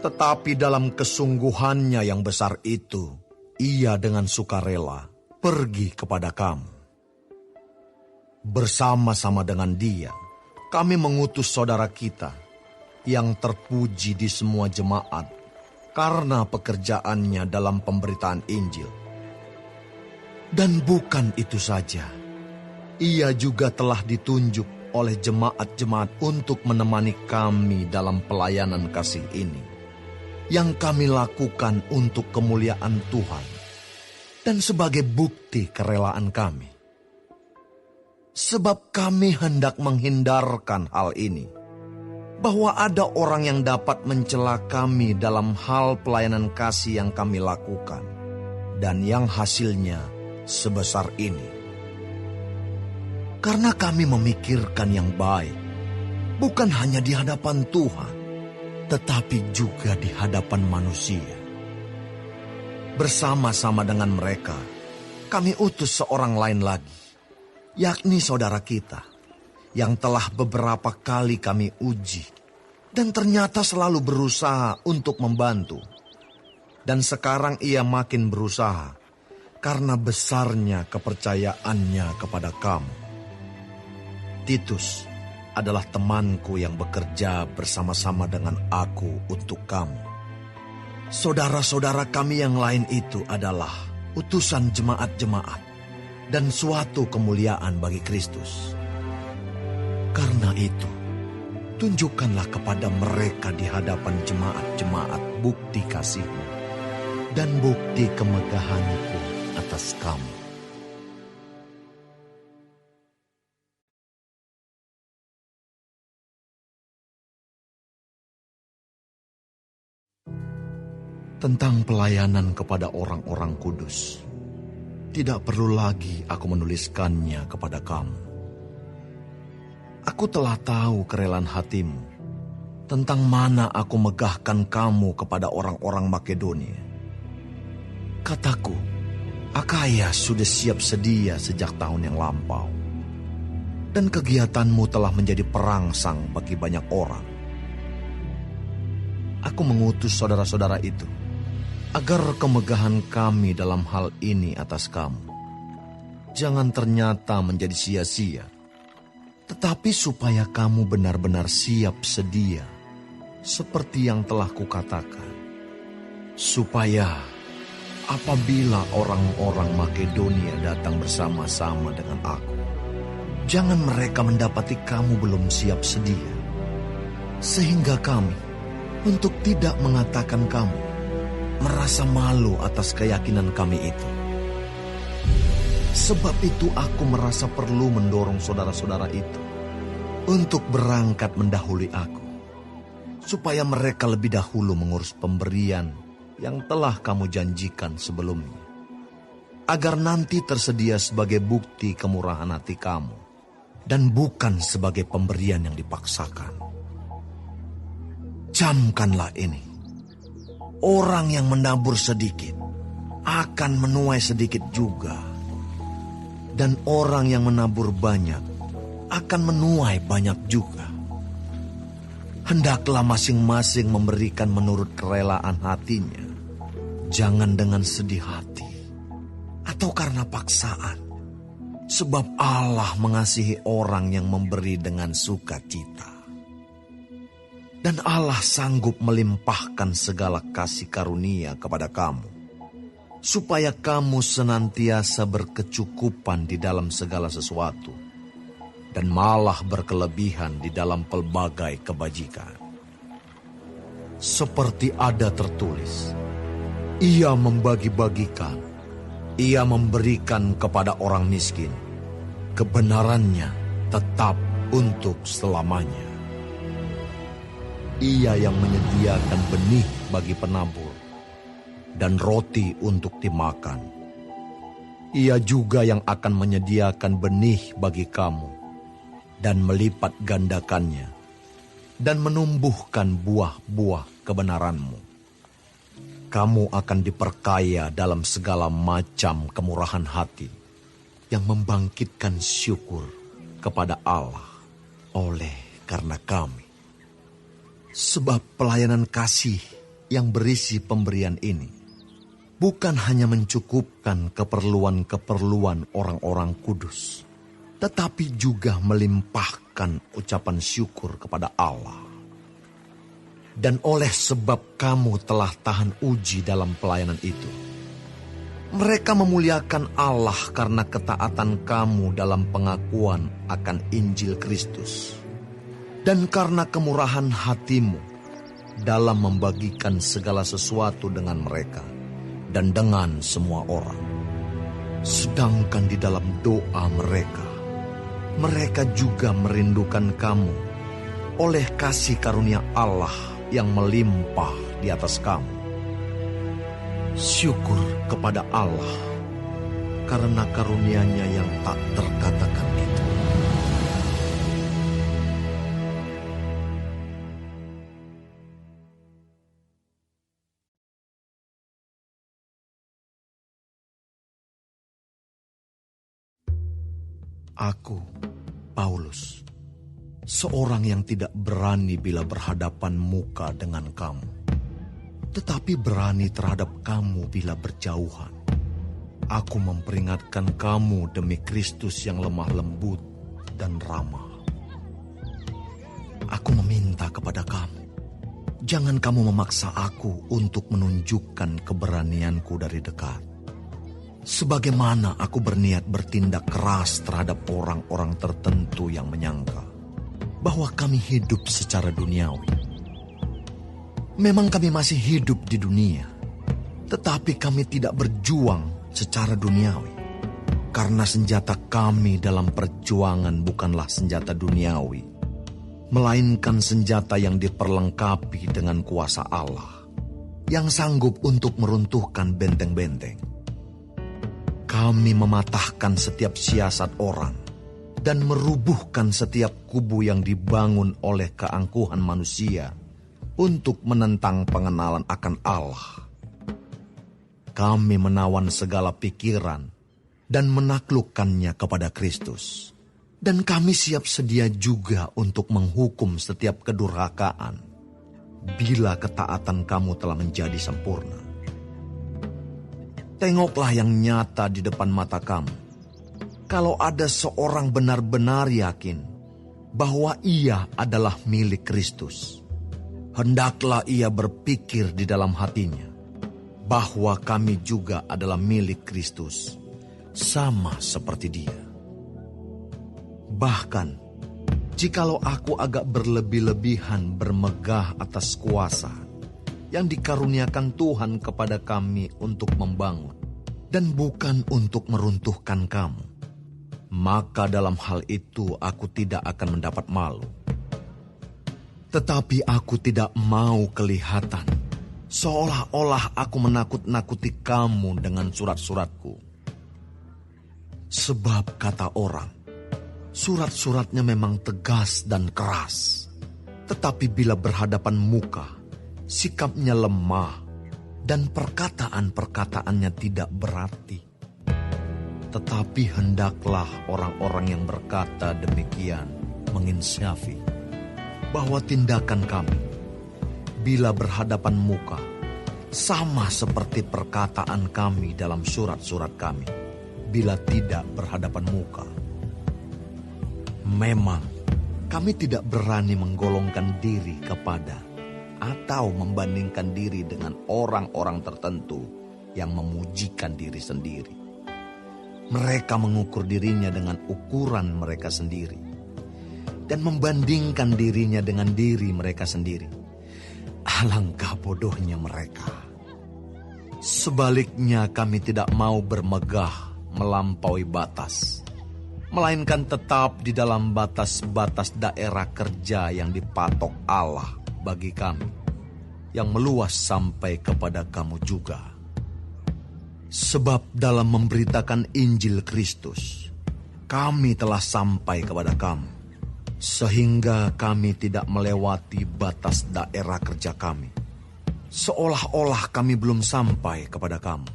tetapi dalam kesungguhannya yang besar itu, ia dengan sukarela pergi kepada kamu. Bersama-sama dengan dia, kami mengutus saudara kita yang terpuji di semua jemaat karena pekerjaannya dalam pemberitaan Injil. Dan bukan itu saja, ia juga telah ditunjuk oleh jemaat-jemaat untuk menemani kami dalam pelayanan kasih ini, yang kami lakukan untuk kemuliaan Tuhan dan sebagai bukti kerelaan kami. Sebab kami hendak menghindarkan hal ini, bahwa ada orang yang dapat mencela kami dalam hal pelayanan kasih yang kami lakukan, dan yang hasilnya sebesar ini. Karena kami memikirkan yang baik, bukan hanya di hadapan Tuhan, tetapi juga di hadapan manusia. Bersama-sama dengan mereka, kami utus seorang lain lagi, yakni saudara kita, yang telah beberapa kali kami uji, dan ternyata selalu berusaha untuk membantu. Dan sekarang ia makin berusaha, karena besarnya kepercayaannya kepada kamu. Titus adalah temanku yang bekerja bersama-sama dengan aku untuk kamu. Saudara-saudara kami yang lain itu adalah utusan jemaat-jemaat dan suatu kemuliaan bagi Kristus. Karena itu, tunjukkanlah kepada mereka di hadapan jemaat-jemaat bukti kasih-Mu dan bukti kemegahan-Ku atas kamu. Tentang pelayanan kepada orang-orang kudus, tidak perlu lagi aku menuliskannya kepada kamu. Aku telah tahu kerelaan hatimu, tentang mana aku megahkan kamu kepada orang-orang Makedonia. Kataku, Akaya sudah siap sedia sejak tahun yang lampau, dan kegiatanmu telah menjadi perangsang bagi banyak orang. Aku mengutus saudara-saudara itu, agar kemegahan kami dalam hal ini atas kamu jangan ternyata menjadi sia-sia, tetapi supaya kamu benar-benar siap sedia, seperti yang telah kukatakan, supaya apabila orang-orang Makedonia datang bersama-sama dengan aku, jangan mereka mendapati kamu belum siap sedia, sehingga kami, untuk tidak mengatakan kamu, merasa malu atas keyakinan kami itu. Sebab itu aku merasa perlu mendorong saudara-saudara itu untuk berangkat mendahului aku, supaya mereka lebih dahulu mengurus pemberian yang telah kamu janjikan sebelumnya, agar nanti tersedia sebagai bukti kemurahan hati kamu, dan bukan sebagai pemberian yang dipaksakan. Camkanlah ini. Orang yang menabur sedikit akan menuai sedikit juga, dan orang yang menabur banyak akan menuai banyak juga. Hendaklah masing-masing memberikan menurut kerelaan hatinya, jangan dengan sedih hati atau karena paksaan, sebab Allah mengasihi orang yang memberi dengan sukacita. Dan Allah sanggup melimpahkan segala kasih karunia kepada kamu, supaya kamu senantiasa berkecukupan di dalam segala sesuatu, dan malah berkelebihan di dalam pelbagai kebajikan. Seperti ada tertulis, Ia membagi-bagikan, Ia memberikan kepada orang miskin, kebenarannya tetap untuk selamanya. Ia yang menyediakan benih bagi penabur dan roti untuk dimakan. Ia juga yang akan menyediakan benih bagi kamu dan melipat gandakannya dan menumbuhkan buah-buah kebenaranmu. Kamu akan diperkaya dalam segala macam kemurahan hati yang membangkitkan syukur kepada Allah oleh karena kami. Sebab pelayanan kasih yang berisi pemberian ini bukan hanya mencukupkan keperluan-keperluan orang-orang kudus, tetapi juga melimpahkan ucapan syukur kepada Allah. Dan oleh sebab kamu telah tahan uji dalam pelayanan itu, mereka memuliakan Allah karena ketaatan kamu dalam pengakuan akan Injil Kristus, dan karena kemurahan hatimu dalam membagikan segala sesuatu dengan mereka dan dengan semua orang. Sedangkan di dalam doa mereka juga merindukan kamu oleh kasih karunia Allah yang melimpah di atas kamu. Syukur kepada Allah karena karunia-Nya yang tak terkatakan itu. Aku, Paulus, seorang yang tidak berani bila berhadapan muka dengan kamu, tetapi berani terhadap kamu bila berjauhan. Aku memperingatkan kamu demi Kristus yang lemah lembut dan ramah. Aku meminta kepada kamu, jangan kamu memaksa aku untuk menunjukkan keberanianku dari dekat. Sebagaimana aku berniat bertindak keras terhadap orang-orang tertentu yang menyangka bahwa kami hidup secara duniawi. Memang kami masih hidup di dunia, tetapi kami tidak berjuang secara duniawi. Karena senjata kami dalam perjuangan bukanlah senjata duniawi, melainkan senjata yang diperlengkapi dengan kuasa Allah, yang sanggup untuk meruntuhkan benteng-benteng. Kami mematahkan setiap siasat orang dan merubuhkan setiap kubu yang dibangun oleh keangkuhan manusia untuk menentang pengenalan akan Allah. Kami menawan segala pikiran dan menaklukkannya kepada Kristus. Dan kami siap sedia juga untuk menghukum setiap kedurhakaan bila ketaatan kamu telah menjadi sempurna. Tengoklah yang nyata di depan mata kamu. Kalau ada seorang benar-benar yakin bahwa ia adalah milik Kristus, hendaklah ia berpikir di dalam hatinya bahwa kami juga adalah milik Kristus, sama seperti dia. Bahkan, jikalau aku agak berlebih-lebihan bermegah atas kuasa yang dikaruniakan Tuhan kepada kami untuk membangun, dan bukan untuk meruntuhkan kamu, maka dalam hal itu aku tidak akan mendapat malu. Tetapi aku tidak mau kelihatan seolah-olah aku menakut-nakuti kamu dengan surat-suratku. Sebab kata orang, surat-suratnya memang tegas dan keras, tetapi bila berhadapan muka, sikapnya lemah dan perkataan-perkataannya tidak berarti. Tetapi hendaklah orang-orang yang berkata demikian menginsafi bahwa tindakan kami bila berhadapan muka sama seperti perkataan kami dalam surat-surat kami bila tidak berhadapan muka. Memang kami tidak berani menggolongkan diri kepada atau membandingkan diri dengan orang-orang tertentu yang memujikan diri sendiri. Mereka mengukur dirinya dengan ukuran mereka sendiri dan membandingkan dirinya dengan diri mereka sendiri. Alangkah bodohnya mereka. Sebaliknya kami tidak mau bermegah melampaui batas, melainkan tetap di dalam batas-batas daerah kerja yang dipatok Allah bagi kami, yang meluas sampai kepada kamu juga. Sebab dalam memberitakan Injil Kristus, kami telah sampai kepada kamu, sehingga kami tidak melewati batas daerah kerja kami, seolah-olah kami belum sampai kepada kamu.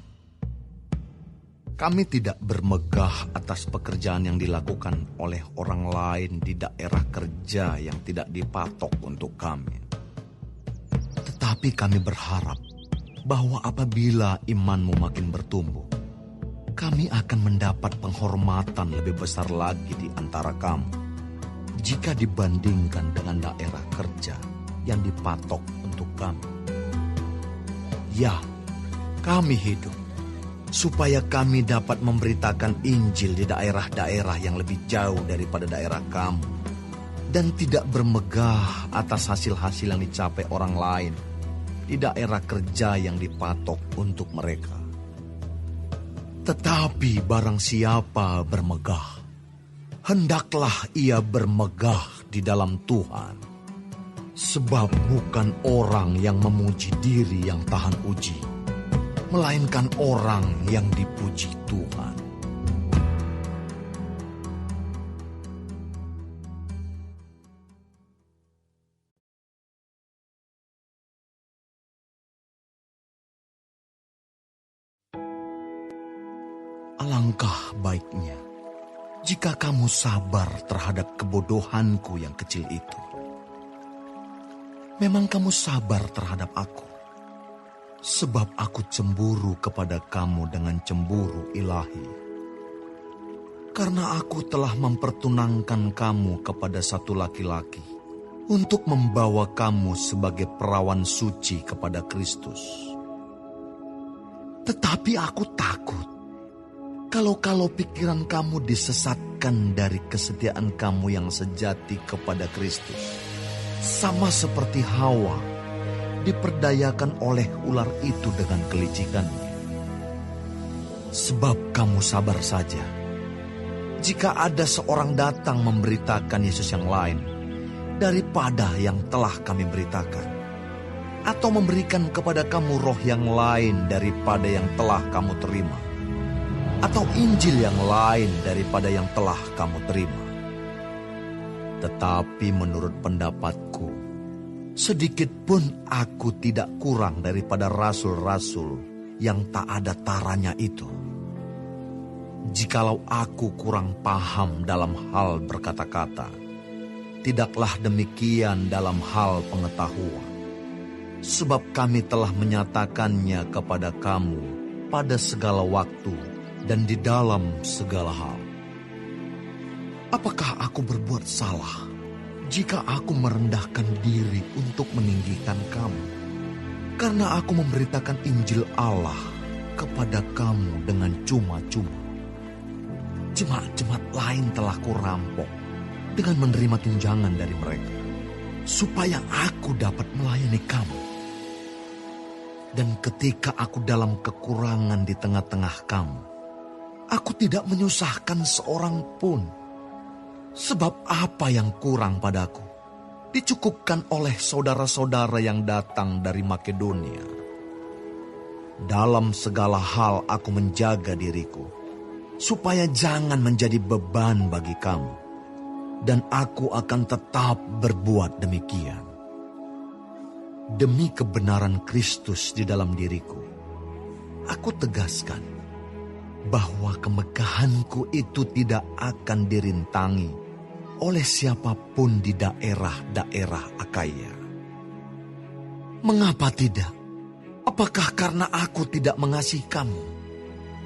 Kami tidak bermegah atas pekerjaan yang dilakukan oleh orang lain di daerah kerja yang tidak dipatok untuk kami. Tetapi kami berharap bahwa apabila imanmu makin bertumbuh, kami akan mendapat penghormatan lebih besar lagi di antara kamu, jika dibandingkan dengan daerah kerja yang dipatok untuk kami. Ya, kami hidup supaya kami dapat memberitakan Injil di daerah-daerah yang lebih jauh daripada daerah kamu, dan tidak bermegah atas hasil-hasil yang dicapai orang lain di daerah kerja yang dipatok untuk mereka. Tetapi barang siapa bermegah, hendaklah ia bermegah di dalam Tuhan. Sebab bukan orang yang memuji diri yang tahan uji, melainkan orang yang dipuji Tuhan. Alangkah baiknya jika kamu sabar terhadap kebodohanku yang kecil itu. Memang kamu sabar terhadap aku, sebab aku cemburu kepada kamu dengan cemburu ilahi. Karena aku telah mempertunangkan kamu kepada satu laki-laki untuk membawa kamu sebagai perawan suci kepada Kristus. Tetapi aku takut kalau pikiran kamu disesatkan dari kesetiaan kamu yang sejati kepada Kristus, sama seperti Hawa diperdayakan oleh ular itu dengan kelicikannya. Sebab kamu sabar saja jika ada seorang datang memberitakan Yesus yang lain daripada yang telah kami beritakan, atau memberikan kepada kamu roh yang lain daripada yang telah kamu terima, atau Injil yang lain daripada yang telah kamu terima. Tetapi menurut pendapatku, sedikit pun aku tidak kurang daripada rasul-rasul yang tak ada taranya itu. Jikalau aku kurang paham dalam hal berkata-kata, tidaklah demikian dalam hal pengetahuan. Sebab kami telah menyatakannya kepada kamu pada segala waktu dan di dalam segala hal. Apakah aku berbuat salah jika aku merendahkan diri untuk meninggikan kamu? Karena aku memberitakan Injil Allah kepada kamu dengan cuma-cuma. Jemaat-jemaat lain telah kurampok dengan menerima tunjangan dari mereka, supaya aku dapat melayani kamu. Dan ketika aku dalam kekurangan di tengah-tengah kamu, aku tidak menyusahkan seorang pun, sebab apa yang kurang padaku dicukupkan oleh saudara-saudara yang datang dari Makedonia. Dalam segala hal aku menjaga diriku, supaya jangan menjadi beban bagi kamu, dan aku akan tetap berbuat demikian. Demi kebenaran Kristus di dalam diriku, aku tegaskan bahwa kemegahanku itu tidak akan dirintangi oleh siapapun di daerah-daerah Akaya. Mengapa tidak? Apakah karena aku tidak mengasihi kamu?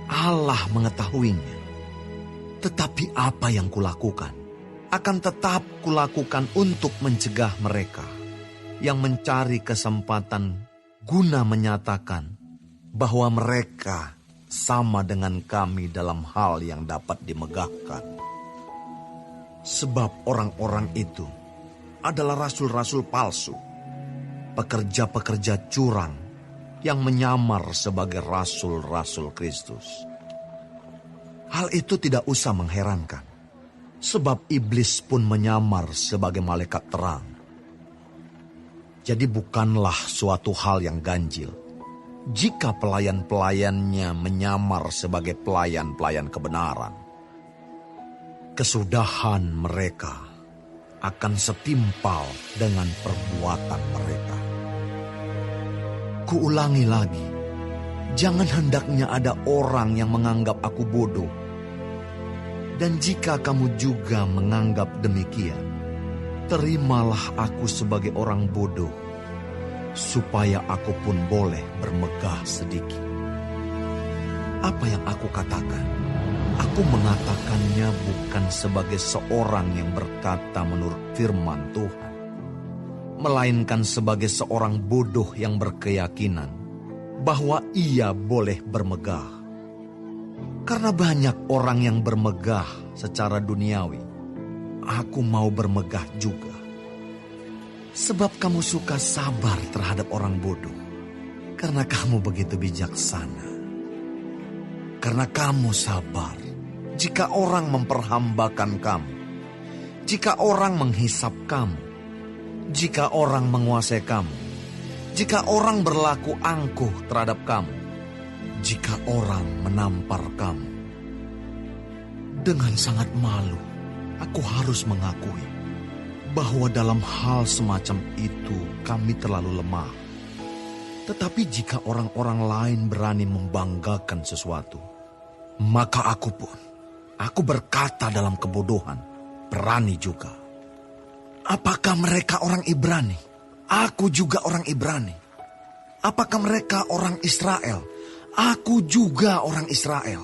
Allah mengetahuinya. Tetapi apa yang kulakukan akan tetap kulakukan untuk mencegah mereka yang mencari kesempatan guna menyatakan bahwa mereka sama dengan kami dalam hal yang dapat dimegahkan. Sebab orang-orang itu adalah rasul-rasul palsu, pekerja-pekerja curang yang menyamar sebagai rasul-rasul Kristus. Hal itu tidak usah mengherankan, sebab iblis pun menyamar sebagai malaikat terang. Jadi bukanlah suatu hal yang ganjil jika pelayan-pelayannya menyamar sebagai pelayan-pelayan kebenaran. Kesudahan mereka akan setimpal dengan perbuatan mereka. Kuulangi lagi, jangan hendaknya ada orang yang menganggap aku bodoh. Dan jika kamu juga menganggap demikian, terimalah aku sebagai orang bodoh, supaya aku pun boleh bermegah sedikit. Apa yang aku katakan, aku mengatakannya bukan sebagai seorang yang berkata menurut firman Tuhan, melainkan sebagai seorang bodoh yang berkeyakinan bahwa ia boleh bermegah. Karena banyak orang yang bermegah secara duniawi, aku mau bermegah juga. Sebab kamu suka sabar terhadap orang bodoh, karena kamu begitu bijaksana. Karena kamu sabar jika orang memperhambakan kamu, jika orang menghisap kamu, jika orang menguasai kamu, jika orang berlaku angkuh terhadap kamu, jika orang menampar kamu. Dengan sangat malu, aku harus mengakui bahwa dalam hal semacam itu kami terlalu lemah. Tetapi jika orang-orang lain berani membanggakan sesuatu, maka aku berkata dalam kebodohan, berani juga. Apakah mereka orang Ibrani? Aku juga orang Ibrani. Apakah mereka orang Israel? Aku juga orang Israel.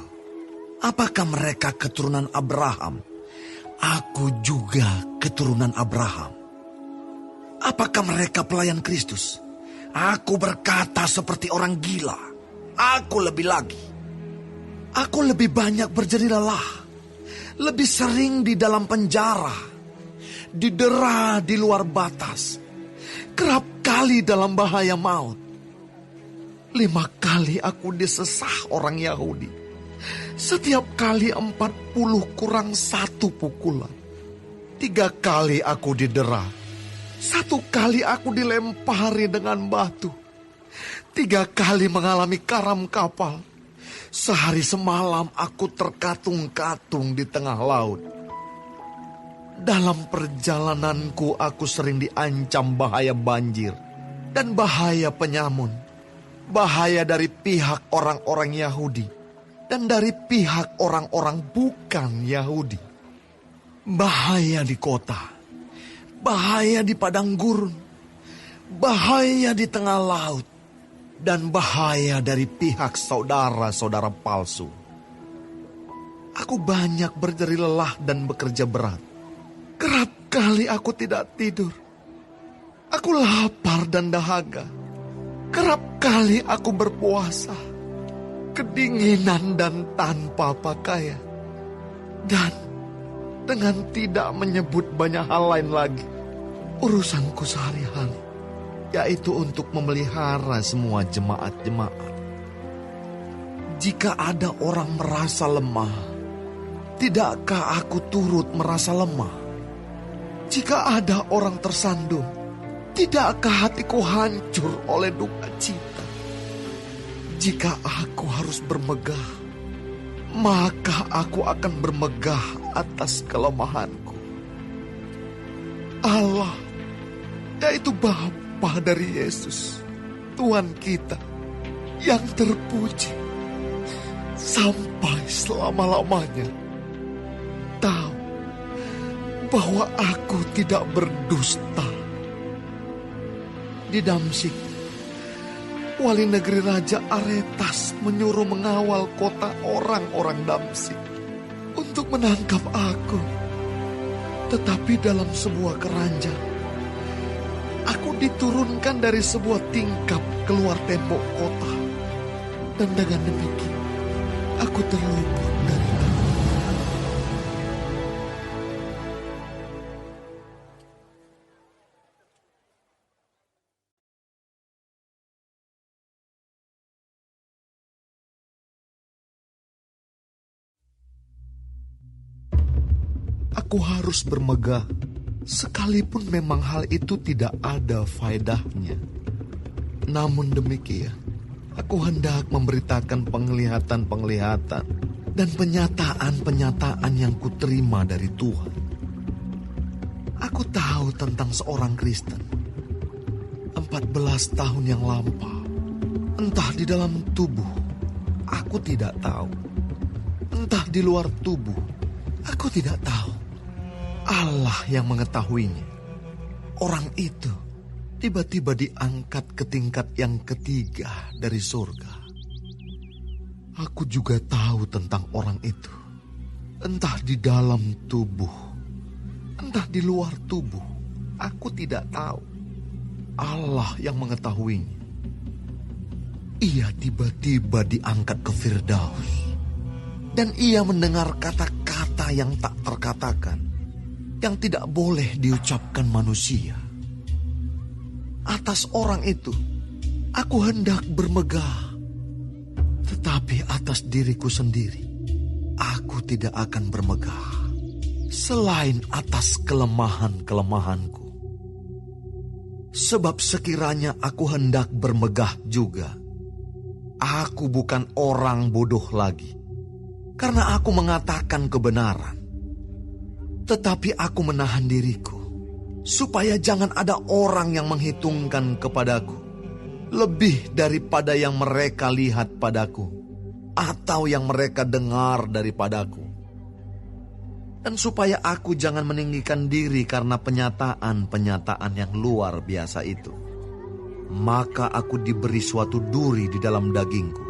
Apakah mereka keturunan Abraham? Aku juga keturunan Abraham. Apakah mereka pelayan Kristus? Aku berkata seperti orang gila. Aku lebih lagi. Aku lebih banyak berjeri lelah. Lebih sering di dalam penjara. Didera di luar batas. Kerap kali dalam bahaya maut. 5 kali aku disesah orang Yahudi. Setiap kali 40 kurang 1 pukulan. 3 kali aku didera. 1 kali aku dilempari dengan batu. 3 kali mengalami karam kapal. Sehari semalam aku terkatung-katung di tengah laut. Dalam perjalananku aku sering diancam bahaya banjir dan bahaya penyamun. Bahaya dari pihak orang-orang Yahudi dan dari pihak orang-orang bukan Yahudi. Bahaya di kota, bahaya di padang gurun, bahaya di tengah laut, dan bahaya dari pihak saudara-saudara palsu. Aku banyak berjeri lelah dan bekerja berat. Kerap kali aku tidak tidur. Aku lapar dan dahaga. Kerap kali aku berpuasa, kedinginan dan tanpa pakaian. Dan dengan tidak menyebut banyak hal lain lagi, urusanku sehari-hari, yaitu untuk memelihara semua jemaat-jemaat. Jika ada orang merasa lemah, tidakkah aku turut merasa lemah? Jika ada orang tersandung, tidakkah hatiku hancur oleh duka cita? Jika aku harus bermegah, maka aku akan bermegah atas kelemahanku. Allah, yaitu Bapa dari Yesus, Tuhan kita, yang terpuji sampai selama-lamanya, tahu bahwa aku tidak berdusta. Di Damsyik, wali negeri Raja Aretas menyuruh mengawal kota orang-orang Damsyik untuk menangkap aku. Tetapi dalam sebuah keranjang, aku diturunkan dari sebuah tingkap keluar tembok kota. Dan dengan demikian, aku terluput dari aku harus bermegah, sekalipun memang hal itu tidak ada faedahnya. Namun demikian, aku hendak memberitakan penglihatan-penglihatan dan penyataan-penyataan yang kuterima dari Tuhan. Aku tahu tentang seorang Kristen 14 tahun yang lampau. Entah di dalam tubuh, aku tidak tahu. Entah di luar tubuh, aku tidak tahu. Allah yang mengetahuinya. Orang itu tiba-tiba diangkat ke tingkat yang ketiga dari surga. Aku juga tahu tentang orang itu. Entah di dalam tubuh, entah di luar tubuh, aku tidak tahu. Allah yang mengetahuinya. Ia tiba-tiba diangkat ke Firdaus. Dan ia mendengar kata-kata yang tak terkatakan, yang tidak boleh diucapkan manusia. Atas orang itu, aku hendak bermegah. Tetapi atas diriku sendiri, aku tidak akan bermegah. Selain atas kelemahan-kelemahanku. Sebab sekiranya aku hendak bermegah juga, aku bukan orang bodoh lagi. Karena aku mengatakan kebenaran. Tetapi aku menahan diriku, supaya jangan ada orang yang menghitungkan kepadaku lebih daripada yang mereka lihat padaku, atau yang mereka dengar daripadaku. Dan supaya aku jangan meninggikan diri karena penyataan-penyataan yang luar biasa itu. Maka aku diberi suatu duri di dalam dagingku,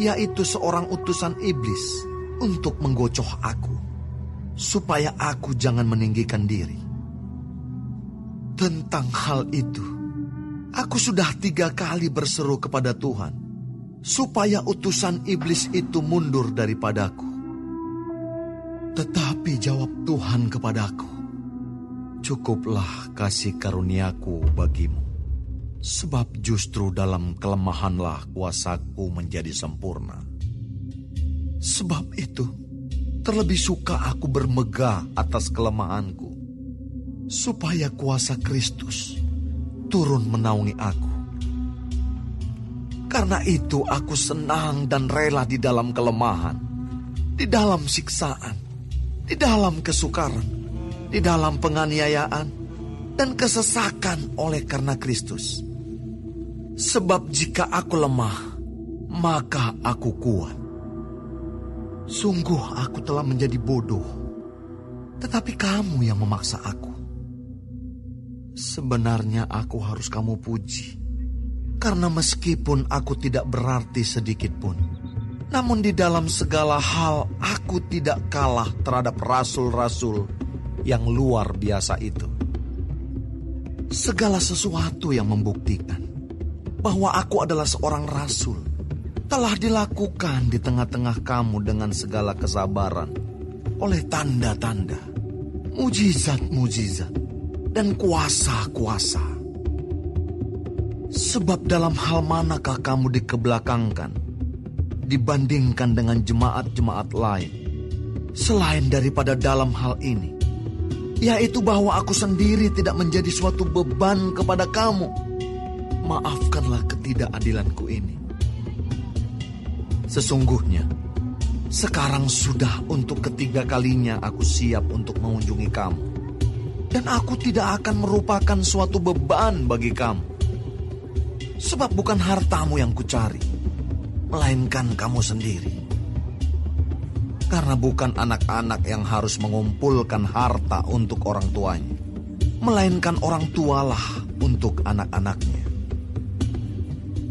yaitu seorang utusan iblis untuk menggocoh aku, supaya aku jangan meninggikan diri. Tentang hal itu, aku sudah 3 kali berseru kepada Tuhan, supaya utusan iblis itu mundur daripadaku. Tetapi jawab Tuhan kepadaku, cukuplah kasih karuniaku bagimu, sebab justru dalam kelemahanlah kuasaku menjadi sempurna. Sebab itu, terlebih suka aku bermegah atas kelemahanku, supaya kuasa Kristus turun menaungi aku. Karena itu aku senang dan rela di dalam kelemahan, di dalam siksaan, di dalam kesukaran, di dalam penganiayaan, dan kesesakan oleh karena Kristus. Sebab jika aku lemah, maka aku kuat. Sungguh aku telah menjadi bodoh, tetapi kamu yang memaksa aku. Sebenarnya aku harus kamu puji, karena meskipun aku tidak berarti sedikit pun, namun di dalam segala hal aku tidak kalah terhadap rasul-rasul yang luar biasa itu. Segala sesuatu yang membuktikan bahwa aku adalah seorang rasul telah dilakukan di tengah-tengah kamu dengan segala kesabaran oleh tanda-tanda, mujizat-mujizat, dan kuasa-kuasa. Sebab dalam hal manakah kamu dikebelakangkan dibandingkan dengan jemaat-jemaat lain, selain daripada dalam hal ini, yaitu bahwa aku sendiri tidak menjadi suatu beban kepada kamu. Maafkanlah ketidakadilanku ini. Sesungguhnya, sekarang sudah untuk ketiga kalinya aku siap untuk mengunjungi kamu. Dan aku tidak akan merupakan suatu beban bagi kamu. Sebab bukan hartamu yang kucari, melainkan kamu sendiri. Karena bukan anak-anak yang harus mengumpulkan harta untuk orang tuanya, melainkan orang tualah untuk anak-anaknya.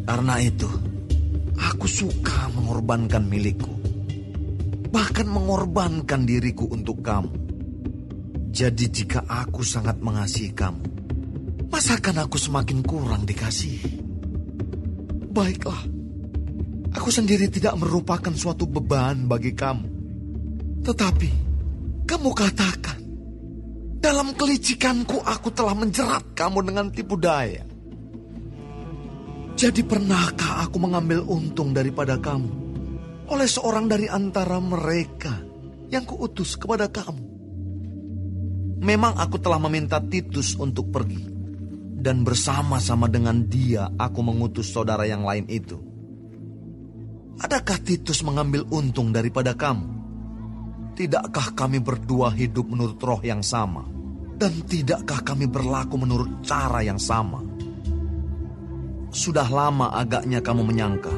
Karena itu, aku suka mengorbankan milikku, bahkan mengorbankan diriku untuk kamu. Jadi jika aku sangat mengasihi kamu, masakan aku semakin kurang dikasihi? Baiklah, Aku sendiri tidak merupakan suatu beban bagi kamu. Tetapi kamu katakan, dalam kelicikanku aku telah menjerat kamu dengan tipu daya. Jadi pernahkah aku mengambil untung daripada kamu oleh seorang dari antara mereka yang kuutus kepada kamu? Memang aku telah meminta Titus untuk pergi, dan bersama-sama dengan dia aku mengutus saudara yang lain itu. Adakah Titus mengambil untung daripada kamu? Tidakkah kami berdua hidup menurut roh yang sama? Dan tidakkah kami berlaku menurut cara yang sama? Sudah lama agaknya kamu menyangka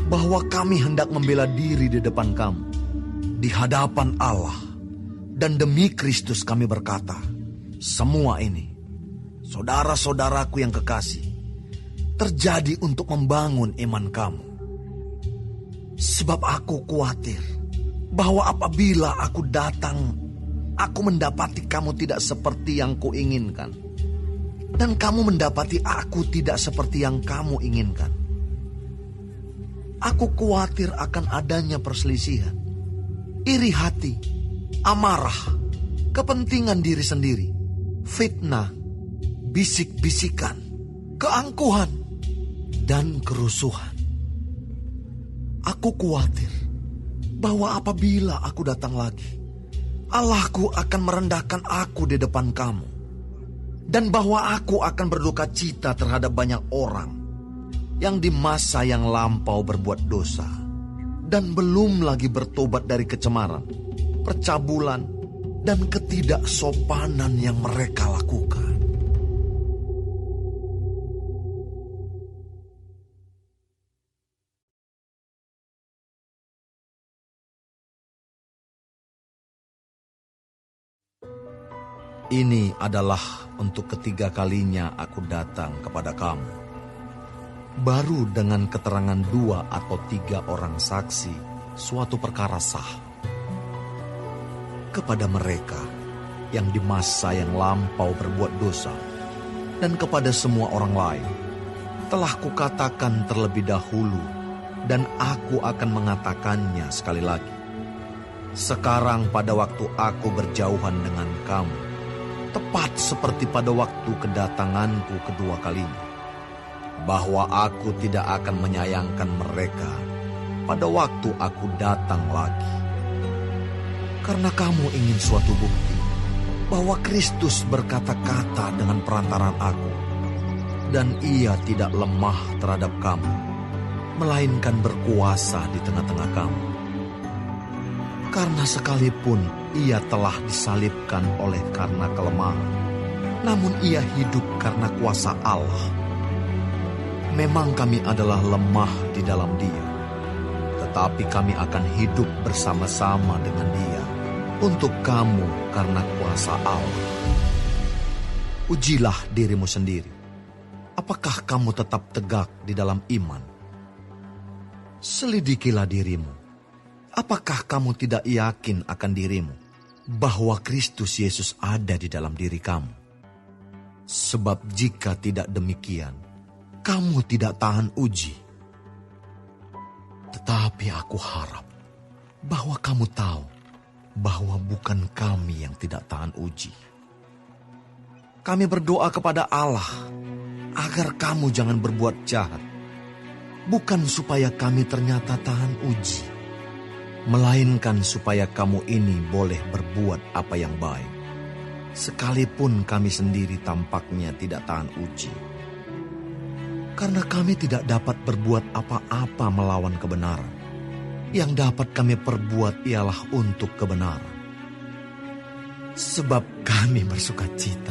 bahwa kami hendak membela diri di depan kamu, di hadapan Allah. Dan demi Kristus kami berkata, semua ini, saudara-saudaraku yang kekasih, terjadi untuk membangun iman kamu. Sebab aku khawatir bahwa apabila aku datang, aku mendapati kamu tidak seperti yang kuinginkan, dan kamu mendapati aku tidak seperti yang kamu inginkan. Aku khawatir akan adanya perselisihan, iri hati, amarah, kepentingan diri sendiri, fitnah, bisik-bisikan, keangkuhan, dan kerusuhan. Aku khawatir bahwa apabila aku datang lagi, Allahku akan merendahkan aku di depan kamu, dan bahwa aku akan berduka cita terhadap banyak orang yang di masa yang lampau berbuat dosa, dan belum lagi bertobat dari kecemaran, percabulan, dan ketidaksopanan yang mereka lakukan. Ini adalah untuk ketiga kalinya aku datang kepada kamu. Baru dengan keterangan 2 atau 3 orang saksi suatu perkara sah. Kepada mereka yang di masa yang lampau berbuat dosa, dan kepada semua orang lain, telah kukatakan terlebih dahulu, dan aku akan mengatakannya sekali lagi. Sekarang pada waktu aku berjauhan dengan kamu, tepat seperti pada waktu kedatanganku kedua kalinya, bahwa aku tidak akan menyayangkan mereka pada waktu aku datang lagi. Karena kamu ingin suatu bukti bahwa Kristus berkata-kata dengan perantaran aku, dan ia tidak lemah terhadap kamu, melainkan berkuasa di tengah-tengah kamu. Karena sekalipun ia telah disalibkan oleh karena kelemahan, namun ia hidup karena kuasa Allah. Memang kami adalah lemah di dalam dia, tetapi kami akan hidup bersama-sama dengan dia untuk kamu karena kuasa Allah. Ujilah dirimu sendiri. Apakah kamu tetap tegak di dalam iman? Selidikilah dirimu. Apakah kamu tidak yakin akan dirimu bahwa Kristus Yesus ada di dalam diri kamu? Sebab jika tidak demikian, kamu tidak tahan uji. Tetapi aku harap bahwa kamu tahu bahwa bukan kami yang tidak tahan uji. Kami berdoa kepada Allah agar kamu jangan berbuat jahat, bukan supaya kami ternyata tahan uji, melainkan supaya kamu ini boleh berbuat apa yang baik, sekalipun kami sendiri tampaknya tidak tahan uji. Karena kami tidak dapat berbuat apa-apa melawan kebenaran. Yang dapat kami perbuat ialah untuk kebenaran. Sebab kami bersukacita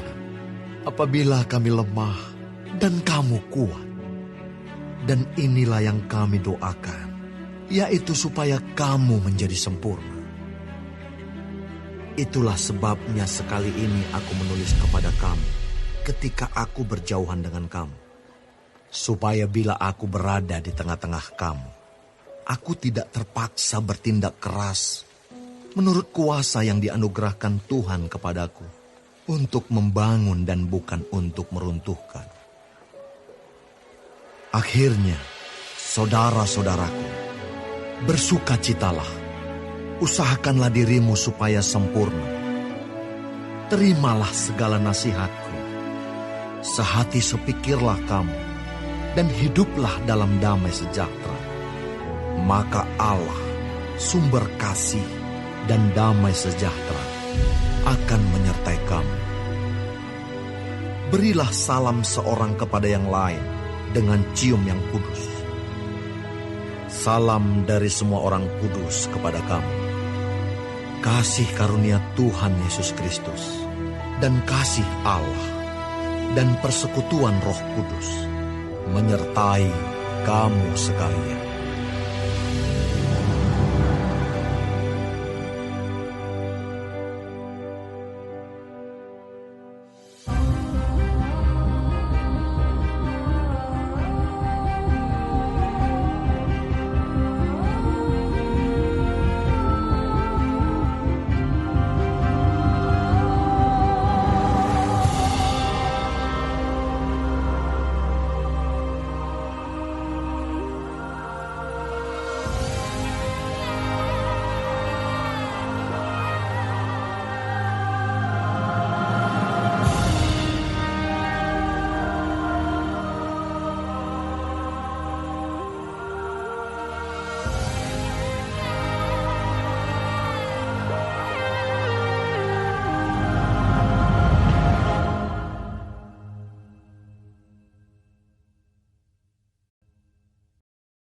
apabila kami lemah dan kamu kuat. Dan inilah yang kami doakan, yaitu supaya kamu menjadi sempurna. Itulah sebabnya sekali ini aku menulis kepada kamu ketika aku berjauhan dengan kamu, supaya bila aku berada di tengah-tengah kamu, aku tidak terpaksa bertindak keras menurut kuasa yang dianugerahkan Tuhan kepadaku untuk membangun dan bukan untuk meruntuhkan. Akhirnya, Saudara-saudaraku, bersukacitalah, usahakanlah dirimu supaya sempurna. Terimalah segala nasihatku, sehati sepikirlah kamu, dan hiduplah dalam damai sejahtera. Maka Allah, sumber kasih dan damai sejahtera, akan menyertai kamu. Berilah salam seorang kepada yang lain dengan cium yang kudus. Salam dari semua orang kudus kepada kamu. Kasih karunia Tuhan Yesus Kristus dan kasih Allah dan persekutuan Roh Kudus menyertai kamu sekalian.